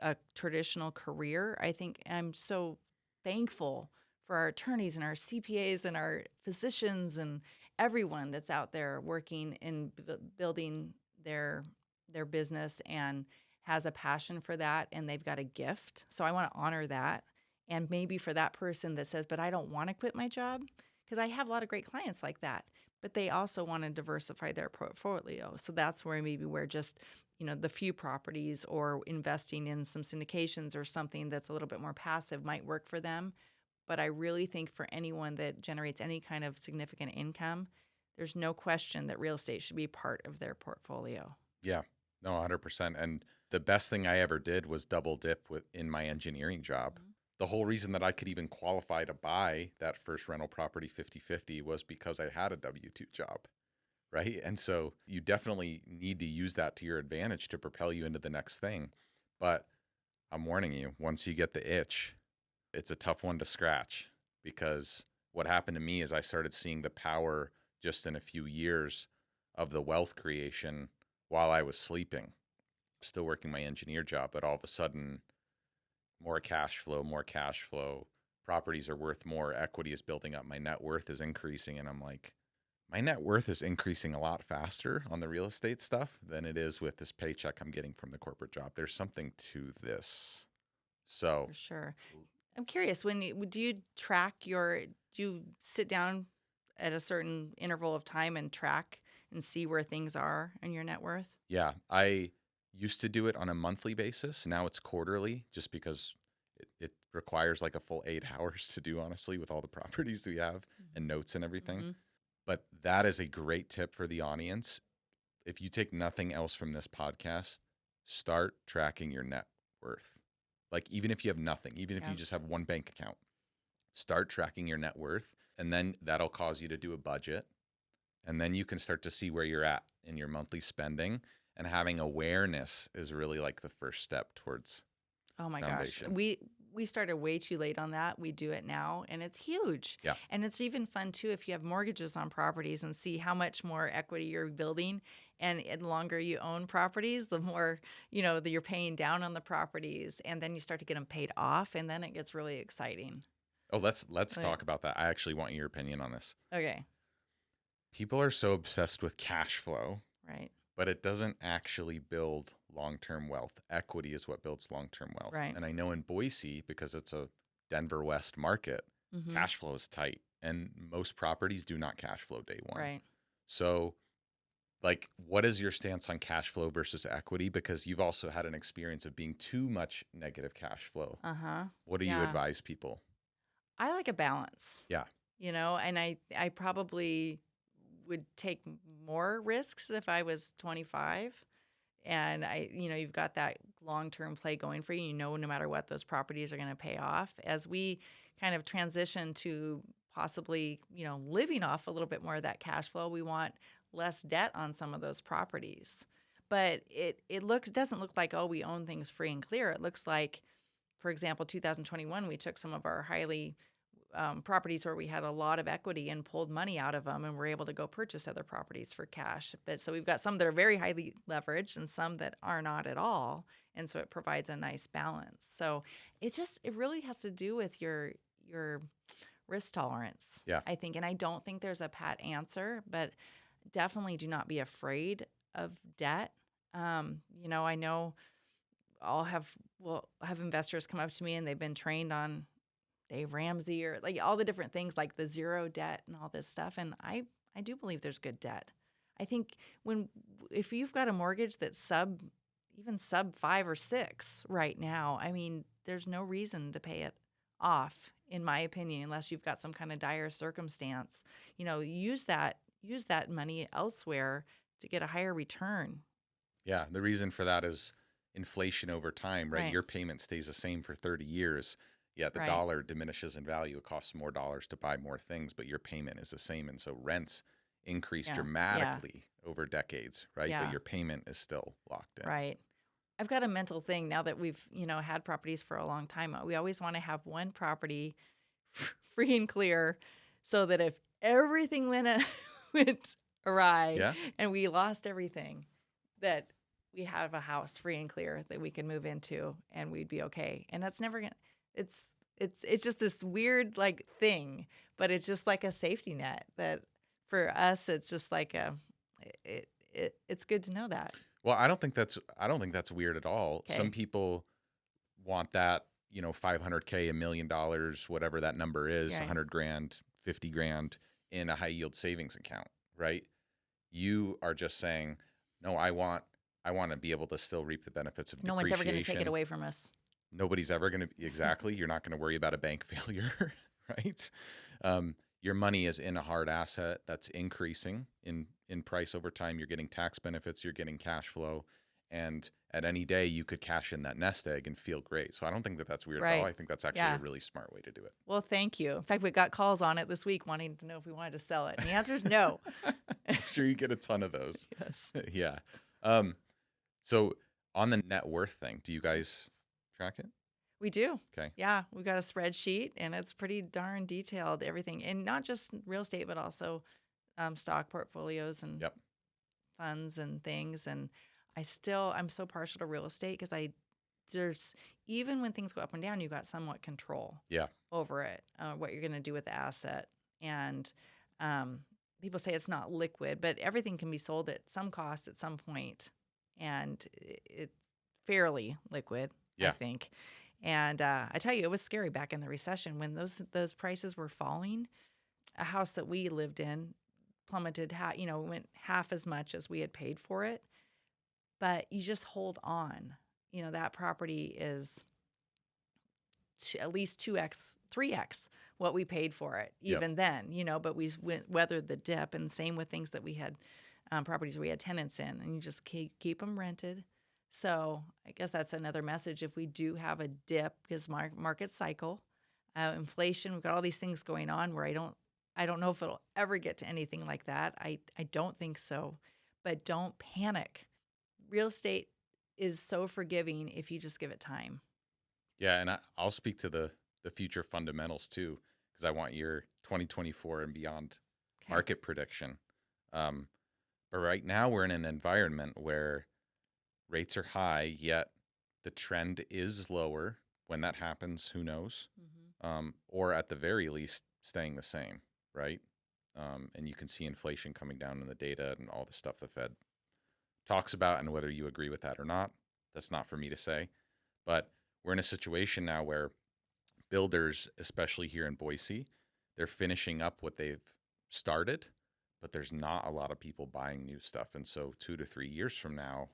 a traditional career. I think I'm so thankful for our attorneys and our CPAs and our physicians and everyone that's out there working and building their business and has a passion for that, and they've got a gift. So I want to honor that. And maybe for that person that says, but I don't want to quit my job, because I have a lot of great clients like that, but they also want to diversify their portfolio. So that's where just, the few properties or investing in some syndications or something that's a little bit more passive might work for them. But I really think for anyone that generates any kind of significant income, there's no question that real estate should be part of their portfolio. Yeah, no, 100%. And the best thing I ever did was double dip in my engineering job. Mm-hmm. The whole reason that I could even qualify to buy that first rental property 50-50 was because I had a W-2 job, right? And so you definitely need to use that to your advantage to propel you into the next thing. But I'm warning you, once you get the itch, it's a tough one to scratch, because what happened to me is I started seeing the power just in a few years of the wealth creation while I was sleeping. Still working my engineer job, but all of a sudden, more cash flow, properties are worth more, equity is building up, my net worth is increasing. And I'm like, my net worth is increasing a lot faster on the real estate stuff than it is with this paycheck I'm getting from the corporate job. There's something to this. So for sure. I'm curious, do you sit down at a certain interval of time and track and see where things are in your net worth? Yeah, I used to do it on a monthly basis. Now it's quarterly, just because it requires like a full 8 hours to do, honestly, with all the properties we have and notes and everything. Mm-hmm. But that is a great tip for the audience. If you take nothing else from this podcast, start tracking your net worth. Like, even if you have nothing, even if you just have one bank account, start tracking your net worth. And then that'll cause you to do a budget. And then you can start to see where you're at in your monthly spending, and having awareness is really like the first step towards Oh my foundation. gosh. We started way too late on that. We do it now, and it's huge. Yeah. And it's even fun too if you have mortgages on properties and see how much more equity you're building. And the longer you own properties, the more, that you're paying down on the properties, and then you start to get them paid off, and then it gets really exciting. Oh, let's talk about that. I actually want your opinion on this. Okay. People are so obsessed with cash flow. Right. But it doesn't actually build long-term wealth. Equity is what builds long-term wealth. Right. And I know in Boise, because it's a Denver West market, cash flow is tight. And most properties do not cash flow day one. Right. So, like, what is your stance on cash flow versus equity? Because you've also had an experience of being too much negative cash flow. What do you advise people? I like a balance. Yeah. And I probably would take more risks if I was 25. And you've got that long-term play going for you. No matter what, those properties are going to pay off. As we kind of transition to possibly, living off a little bit more of that cash flow, we want less debt on some of those properties. But it doesn't look like, oh, we own things free and clear. It looks like, for example, 2021, we took some of our highly properties where we had a lot of equity and pulled money out of them, and we're able to go purchase other properties for cash. But so we've got some that are very highly leveraged and some that are not at all. And so it provides a nice balance. So it really has to do with your risk tolerance, I think. And I don't think there's a pat answer, but definitely do not be afraid of debt. I know I'll have investors come up to me and they've been trained on Dave Ramsey or like all the different things like the zero debt and all this stuff. And I do believe there's good debt. I think if you've got a mortgage that's sub 5 or 6 right now, I mean, there's no reason to pay it off, in my opinion, unless you've got some kind of dire circumstance. Use that money elsewhere to get a higher return. Yeah, the reason for that is inflation over time, right? Right. Your payment stays the same for 30 years. Yeah, the dollar diminishes in value. It costs more dollars to buy more things, but your payment is the same. And so rents increase dramatically over decades, right? Yeah. But your payment is still locked in. Right. I've got a mental thing now that we've, had properties for a long time. We always want to have one property free and clear so that if everything went awry and we lost everything, that we have a house free and clear that we can move into and we'd be okay. And that's never going to, it's just this weird like thing, but it's just like a safety net that for us, it's just like it's good to know that. Well, I don't think that's weird at all. Okay. Some people want that, $500K, $1 million, whatever that number is, Right. $100,000, $50,000 in a high yield savings account, right? You are just saying, no, I want to be able to still reap the benefits of No depreciation. one's ever going to take it away from us. Nobody's ever going to exactly. You're not going to worry about a bank failure, right? Your money is in a hard asset that's increasing in price over time. You're getting tax benefits. You're getting cash flow, and at any day you could cash in that nest egg and feel great. So I don't think that that's weird at all. I think that's actually a really smart way to do it. Well, thank you. In fact, we got calls on it this week wanting to know if we wanted to sell it. And the answer is no. I'm sure you get a ton of those. Yes. Yeah. So on the net worth thing, do you guys track it? We do. Okay. Yeah, we've got a spreadsheet, and it's pretty darn detailed, everything. And not just real estate, but also stock portfolios and funds and things. And I'm so partial to real estate because there's even when things go up and down, you got somewhat control over it, what you're going to do with the asset. And people say it's not liquid, but everything can be sold at some cost at some point, and it's fairly liquid, I think. And I tell you, it was scary back in the recession when those prices were falling. A house that we lived in plummeted, went half as much as we had paid for it. But you just hold on. That property is at least 2x, 3x what we paid for it, even then, but we weathered the dip. And same with things that we had, properties we had tenants in, and you just keep them rented. So I guess that's another message. If we do have a dip, because market cycle, inflation, we've got all these things going on where I don't I don't know if it'll ever get to anything like that. I don't think so. But don't panic. Real estate is so forgiving if you just give it time. Yeah, and I'll speak to the future fundamentals too, because I want your 2024 and beyond market prediction. But right now we're in an environment where rates are high, yet the trend is lower. When that happens, who knows? Or at the very least, staying the same, right? And you can see inflation coming down in the data and all the stuff the Fed talks about, and whether you agree with that or not, that's not for me to say. But we're in a situation now where builders, especially here in Boise, they're finishing up what they've started, but there's not a lot of people buying new stuff. And so 2 to 3 years from now,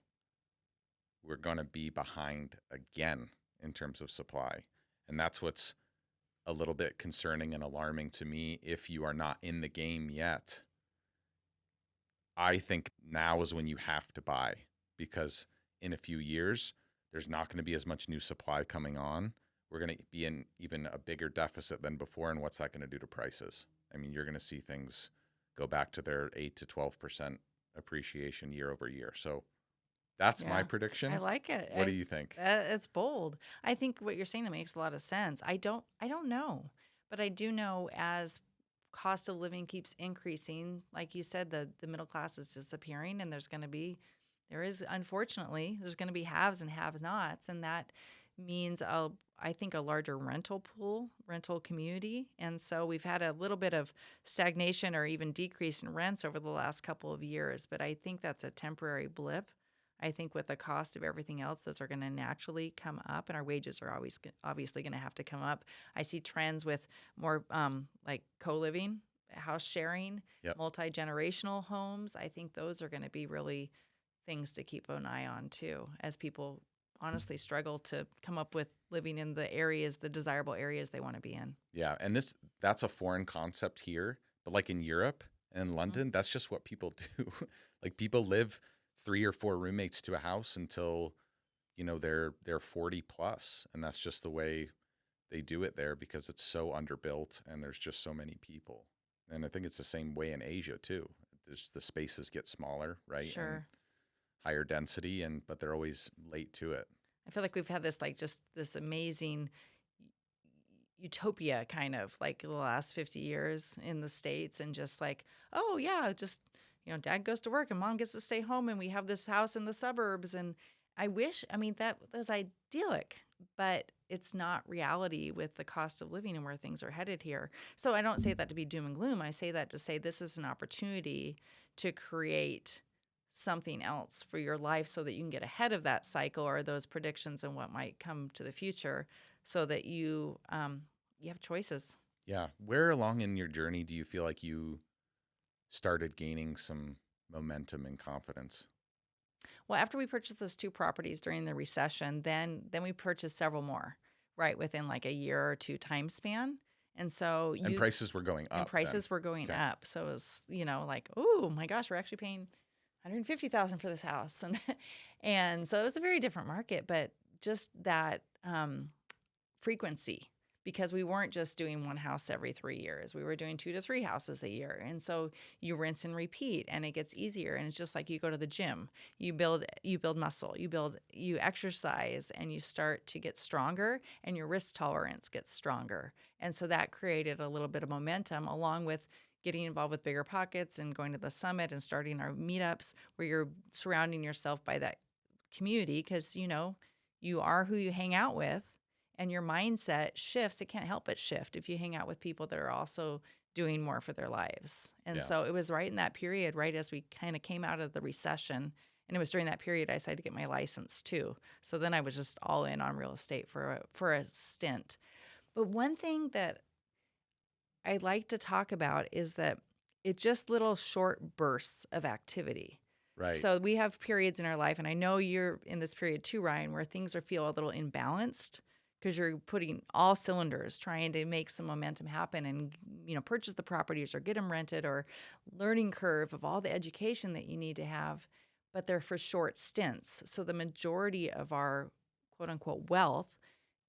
we're going to be behind again in terms of supply. And that's what's a little bit concerning and alarming to me. If you are not in the game yet, I think now is when you have to buy, because in a few years, there's not going to be as much new supply coming on. We're going to be in even a bigger deficit than before. And what's that going to do to prices? I mean, you're going to see things go back to their 8 to 12% appreciation year over year. So that's my prediction. I like it. What do you think? It's bold. I think what you're saying, it makes a lot of sense. I don't know, but I do know as cost of living keeps increasing, like you said, the middle class is disappearing, and there's going to be haves and have-nots, and that means I think a larger rental community. And so we've had a little bit of stagnation or even decrease in rents over the last couple of years, but I think that's a temporary blip. I think with the cost of everything else, those are going to naturally come up, and our wages are always obviously going to have to come up. I see trends with more like co-living, house sharing, multi-generational homes. I think those are going to be really things to keep an eye on too, as people honestly struggle to come up with living in the desirable areas they want to be in. Yeah, and that's a foreign concept here, but like in Europe and London, that's just what people do. Like people live 3 or 4 roommates to a house until, they're 40 plus, and that's just the way they do it there, because it's so underbuilt and there's just so many people. And I think it's the same way in Asia too. The spaces get smaller, right? Sure. And higher density, but they're always late to it. I feel like we've had this amazing utopia kind of like the last 50 years in the States, and just like, oh yeah, just dad goes to work and mom gets to stay home, and we have this house in the suburbs. And that was idyllic, but it's not reality with the cost of living and where things are headed here. So I don't say that to be doom and gloom. I say that to say this is an opportunity to create something else for your life so that you can get ahead of that cycle or those predictions and what might come to the future, so that you have choices. Yeah. Where along in your journey do you feel like you started gaining some momentum and confidence? Well, after we purchased those 2 properties during the recession, then we purchased several more, right, within like a year or 2 time span. And so prices were going up. And prices were going up. So it was, like, oh my gosh, we're actually paying $150,000 for this house. And so it was a very different market, but just that frequency, because we weren't just doing one house every 3 years. We were doing 2 to 3 houses a year. And so you rinse and repeat, and it gets easier. And it's just like you go to the gym, you build muscle, you exercise, and you start to get stronger, and your risk tolerance gets stronger. And so that created a little bit of momentum, along with getting involved with BiggerPockets and going to the summit and starting our meetups, where you're surrounding yourself by that community, because you are who you hang out with. And your mindset shifts. It can't help but shift if you hang out with people that are also doing more for their lives. And so it was right in that period, right as we kind of came out of the recession. And it was during that period I decided to get my license too. So then I was just all in on real estate for a stint. But one thing that I like to talk about is that it's just little short bursts of activity. Right. So we have periods in our life, and I know you're in this period too, Ryan, where things feel a little imbalanced, because you're putting all cylinders trying to make some momentum happen and, purchase the properties or get them rented, or learning curve of all the education that you need to have, but they're for short stints. So the majority of our quote unquote wealth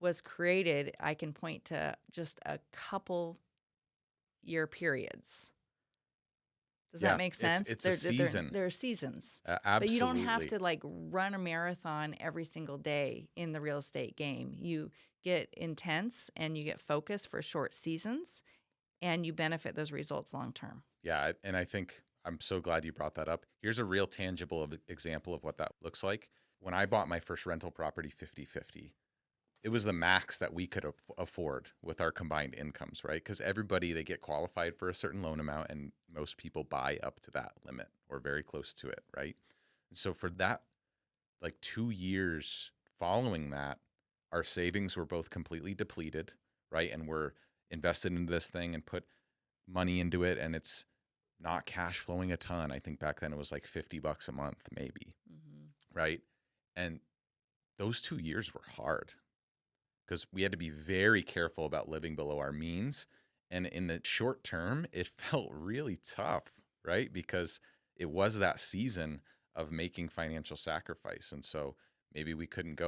was created. I can point to just a couple year periods. Does Yeah, that make sense? it's a season. There are seasons. Absolutely. But you don't have to like run a marathon every single day in the real estate game. You get intense and you get focused for short seasons, and you benefit those results long term. Yeah, and I think I'm so glad you brought that up. Here's a real tangible example of what that looks like. When I bought my first rental property 50-50, it was the max that we could afford with our combined incomes, right? Because everybody, they get qualified for a certain loan amount, and most people buy up to that limit or very close to it, right? And so for that, like 2 years following that, our savings were both completely depleted, right? And we're invested into this thing and put money into it, and it's not cash flowing a ton. I think back then it was like $50 a month, maybe, right? And those 2 years were hard, because we had to be very careful about living below our means. And in the short term, it felt really tough, right? Because it was that season of making financial sacrifice. And so maybe we couldn't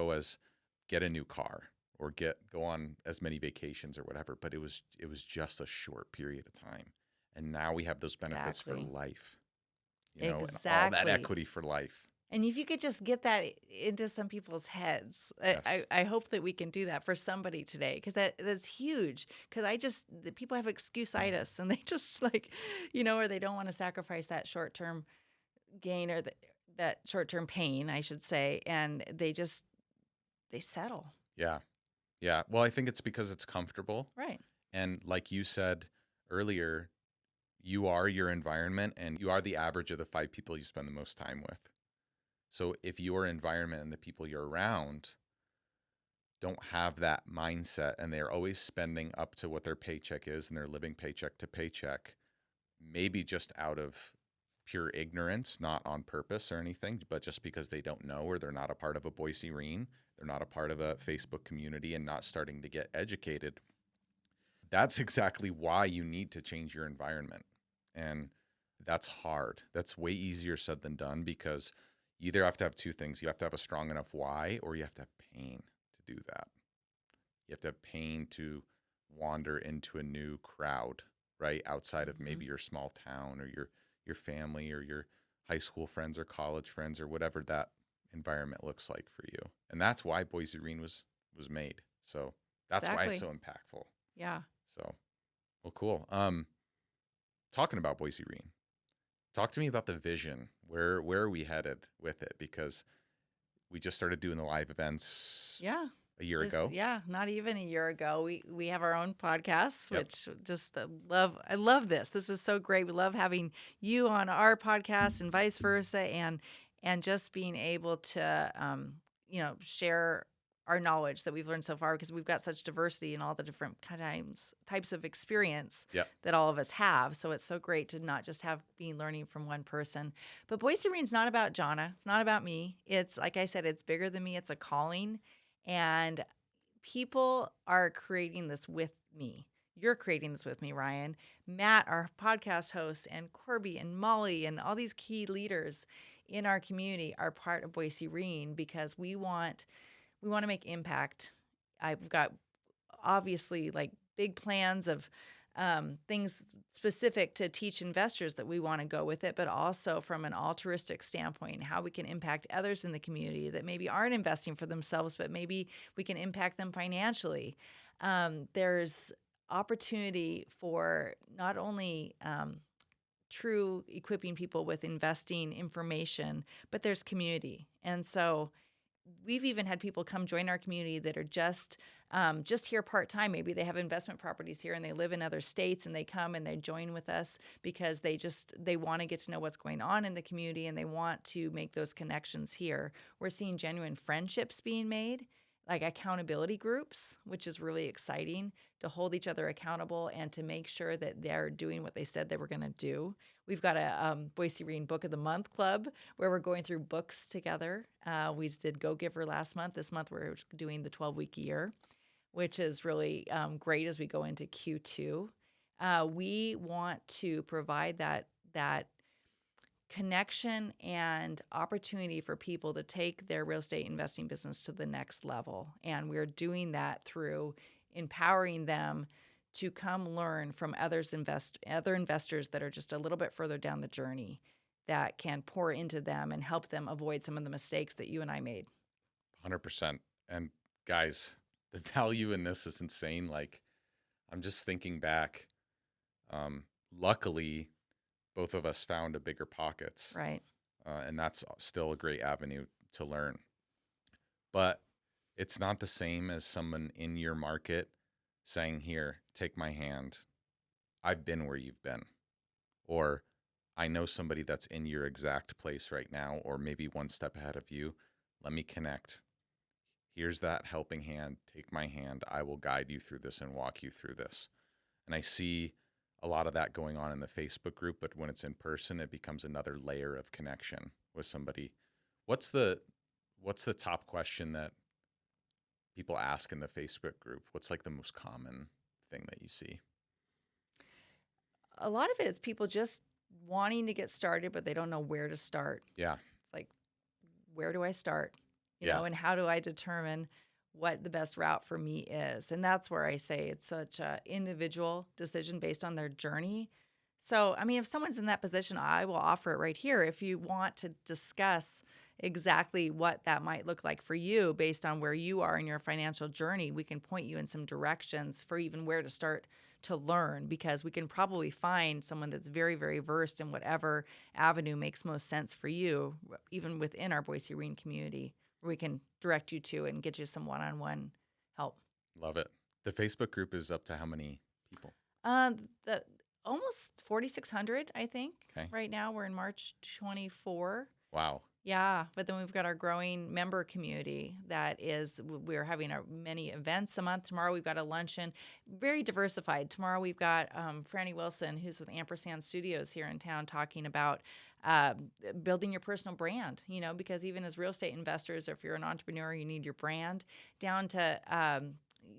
get a new car or go on as many vacations or whatever, but it was just a short period of time. And now we have those benefits for life, and all that equity for life. And if you could just get that into some people's heads, Yes. I hope that we can do that for somebody today, because that's huge. Because people have excuse-itis, and they just like, or they don't want to sacrifice that short-term gain or that short-term pain, I should say, and they settle. Yeah. Yeah. Well, I think it's because it's comfortable. Right. And like you said earlier, you are your environment, and you are the average of the 5 people you spend the most time with. So if your environment and the people you're around don't have that mindset, and they're always spending up to what their paycheck is, and they're living paycheck to paycheck, maybe just out of pure ignorance, not on purpose or anything, but just because they don't know, or they're not a part of a Boise REIN, they're not a part of a Facebook community and not starting to get educated. That's exactly why you need to change your environment. And that's hard. That's way easier said than done, because you either have to have two things. You have to have a strong enough why, or you have to have pain to do that. You have to have pain to wander into a new crowd, right? Outside of maybe your small town, or your family, or your high school friends or college friends, or whatever that environment looks like for you. And that's why Boise REIN was made. So that's why it's so impactful. Yeah. So, well, cool. Talking about Boise REIN, talk to me about the vision. Where are we headed with it? Because we just started doing the live events. Yeah. A year ago. Yeah, not even a year ago. We have our own podcast, which just I love this. This is so great. We love having you on our podcast and vice versa, and just being able to share our knowledge that we've learned so far, because we've got such diversity in all the different types of experience that all of us have. So it's so great to not just have been learning from one person. But Boise REIN's not about Jonna. It's not about me. It's, like I said, it's bigger than me. It's a calling. And people are creating this with me. You're creating this with me, Ryan. Matt, our podcast host, and Corby and Molly and all these key leaders in our community are part of Boise REIN, because we want to make impact. I've got obviously like big plans of things specific to teach investors that we want to go with it, but also from an altruistic standpoint, how we can impact others in the community that maybe aren't investing for themselves, but maybe we can impact them financially. There's opportunity for not only true equipping people with investing information, but there's community. And so we've even had people come join our community that are just here part-time. Maybe they have investment properties here and they live in other states, and they come and they join with us because they want to get to know what's going on in the community, and they want to make those connections here. We're seeing genuine friendships being made, like accountability groups, which is really exciting, to hold each other accountable and to make sure that they're doing what they said they were going to do. We've got a Boise REIN Book of the Month Club where we're going through books together. We did Go Giver last month. This month we're doing the 12-week year, which is really great as we go into Q2. We want to provide that connection and opportunity for people to take their real estate investing business to the next level. And we're doing that through empowering them to come learn from other investors that are just a little bit further down the journey that can pour into them and help them avoid some of the mistakes that you and I made. 100%. And guys, the value in this is insane. Like, I'm just thinking back. Luckily, both of us found a BiggerPockets. Right. And that's still a great avenue to learn. But it's not the same as someone in your market saying, here, take my hand. I've been where you've been. Or I know somebody that's in your exact place right now, or maybe one step ahead of you. Let me connect. Here's that helping hand. Take my hand. I will guide you through this and walk you through this. And I see a lot of that going on in the Facebook group, but when it's in person, it becomes another layer of connection with somebody. What's the top question that people ask in the Facebook group? What's like the most common thing that you see? A lot of it is people just wanting to get started, but they don't know where to start. Yeah. It's like, where do I start? You know, and how do I determine what the best route for me is? And that's where I say it's such an individual decision based on their journey. So, I mean, if someone's in that position, I will offer it right here. If you want to discuss exactly what that might look like for you based on where you are in your financial journey, we can point you in some directions for even where to start to learn, because we can probably find someone that's very, very versed in whatever avenue makes most sense for you, even within our Boise REIN community, where we can direct you to and get you some one-on-one help. Love it. The Facebook group is up to how many people? The almost 4,600, I think. Okay. Right now, we're in March 24. Wow. Yeah, but then we've got our growing member community we're having many events a month. Tomorrow we've got a luncheon, very diversified. Tomorrow we've got Franny Wilson, who's with Ampersand Studios here in town, talking about building your personal brand, because even as real estate investors, if you're an entrepreneur, you need your brand. Down to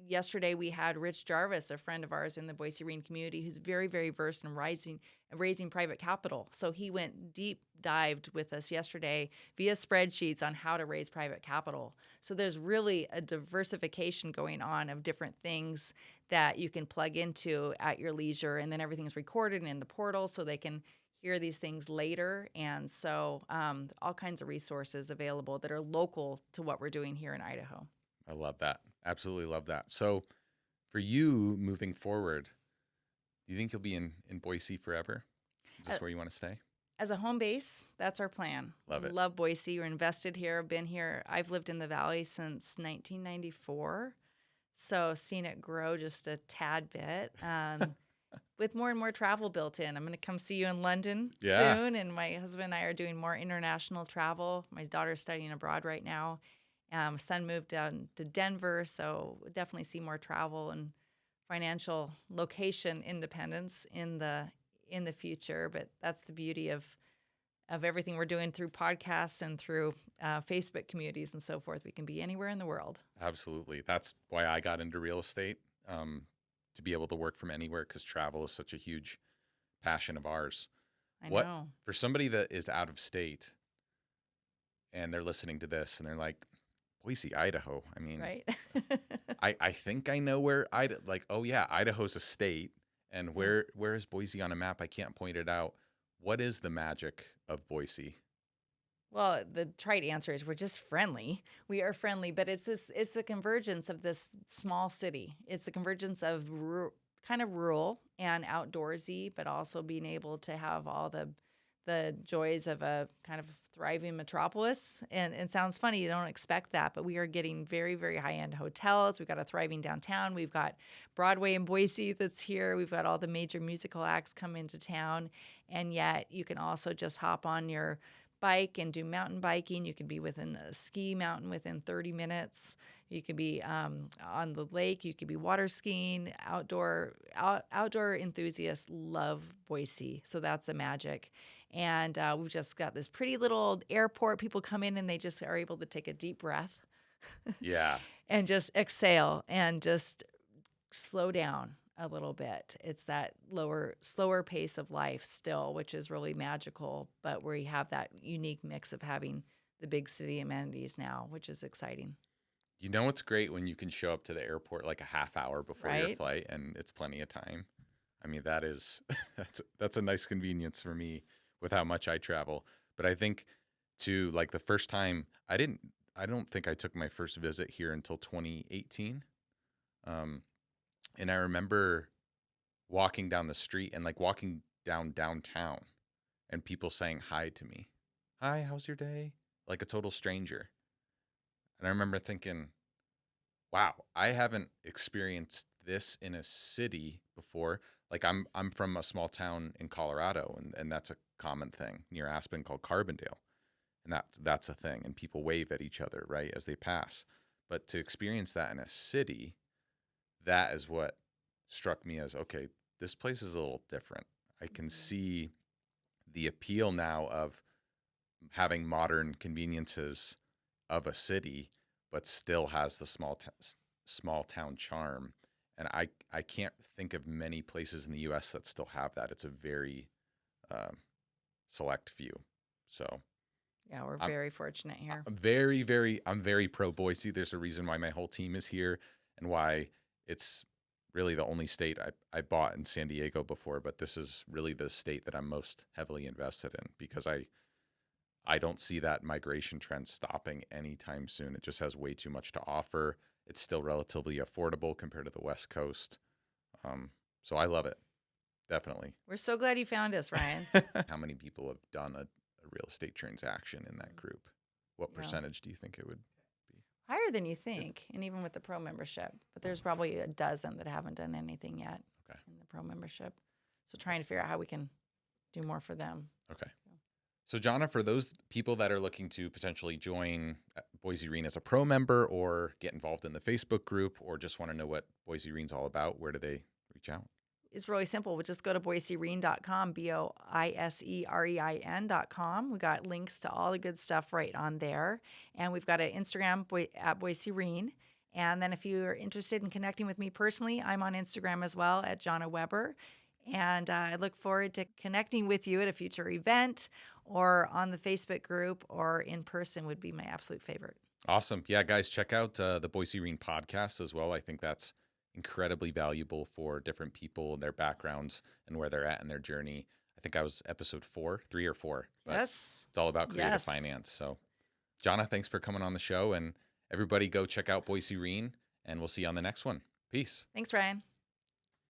yesterday we had Rich Jarvis, a friend of ours in the Boise REIN community, who's very, very versed in raising private capital. So he went deep dived with us yesterday via spreadsheets on how to raise private capital. So there's really a diversification going on of different things that you can plug into at your leisure, and then everything's recorded in the portal so they can hear these things later. And so all kinds of resources available that are local to what we're doing here in Idaho. I love that. Absolutely love that. So for you moving forward, do you think you'll be in Boise forever? Is this where you want to stay? As a home base, that's our plan. Love it. Love Boise. We're invested here. I've been here. I've lived in the Valley since 1994. So seen it grow just a tad bit. With more and more travel built in. I'm going to come see you in London soon. And my husband and I are doing more international travel. My daughter's studying abroad right now. Son moved down to Denver, so we'll definitely see more travel and financial location independence in the future. But that's the beauty of everything we're doing through podcasts and through Facebook communities and so forth. We can be anywhere in the world. Absolutely. That's why I got into real estate, to be able to work from anywhere, because travel is such a huge passion of ours. I know. For somebody that is out of state and they're listening to this and they're like, Boise, Idaho. I mean, right. I think I know where Idaho's a state, and where is Boise on a map? I can't point it out. What is the magic of Boise? Well, the trite answer is we're just friendly. We are friendly, but it's a convergence of this small city. It's a convergence of kind of rural and outdoorsy, but also being able to have all the joys of a kind of thriving metropolis. And it sounds funny, you don't expect that, but we are getting very, very high-end hotels. We've got a thriving downtown. We've got Broadway in Boise that's here. We've got all the major musical acts come into town. And yet you can also just hop on your bike and do mountain biking. You can be within a ski mountain within 30 minutes. You could be on the lake. You could be water skiing. Outdoor enthusiasts love Boise, so that's the magic. And we've just got this pretty little airport. People come in and they just are able to take a deep breath. Yeah. And just exhale and just slow down a little bit. It's that slower pace of life still, which is really magical, but where you have that unique mix of having the big city amenities now, which is exciting. You know what's great when you can show up to the airport like a half hour before your Right? flight and it's plenty of time. I mean, that is that's a nice convenience for me with how much I travel. But I think to like the first time I don't think I took my first visit here until 2018. Um, and I remember walking down the street and like walking down downtown and people saying hi to me. Hi, how's your day? Like a total stranger. And I remember thinking, wow, I haven't experienced this in a city before. Like I'm from a small town in Colorado, and that's a common thing near Aspen called Carbondale. And that's a thing. And people wave at each other, right, as they pass. But to experience that in a city, that is what struck me as, okay, this place is a little different. I can see the appeal now of having modern conveniences of a city, but still has the small town charm. And I can't think of many places in the U.S. that still have that. It's a very select few. So Yeah, we're I'm very fortunate here. I'm very pro Boise. There's a reason why my whole team is here and why it's really the only state I bought in San Diego before, but this is really the state that I'm most heavily invested in because I don't see that migration trend stopping anytime soon. It just has way too much to offer. It's still relatively affordable compared to the West Coast. So I love it. Definitely. We're so glad you found us, Ryan. How many people have done a real estate transaction in that group? What percentage do you think it would be? Higher than you think, and even with the pro membership. But there's probably a dozen that haven't done anything yet in the pro membership. So trying to figure out how we can do more for them. Okay. So, Jonna, for those people that are looking to potentially join Boise REIN as a pro member or get involved in the Facebook group or just want to know what Boise REIN's all about, where do they reach out? It's really simple. We just go to boiserein.com, BOISEREIN.com. We got links to all the good stuff right on there. And we've got an Instagram at Boise REIN. And then if you're interested in connecting with me personally, I'm on Instagram as well at Jonna Weber. And I look forward to connecting with you at a future event or on the Facebook group or in person would be my absolute favorite. Awesome. Yeah, guys, check out the Boise REIN podcast as well. I think that's incredibly valuable for different people and their backgrounds and where they're at in their journey. I think I was episode 3 or 4. But yes. It's all about creative finance. So, Jonna, thanks for coming on the show. And everybody go check out Boise REIN, and we'll see you on the next one. Peace. Thanks, Ryan.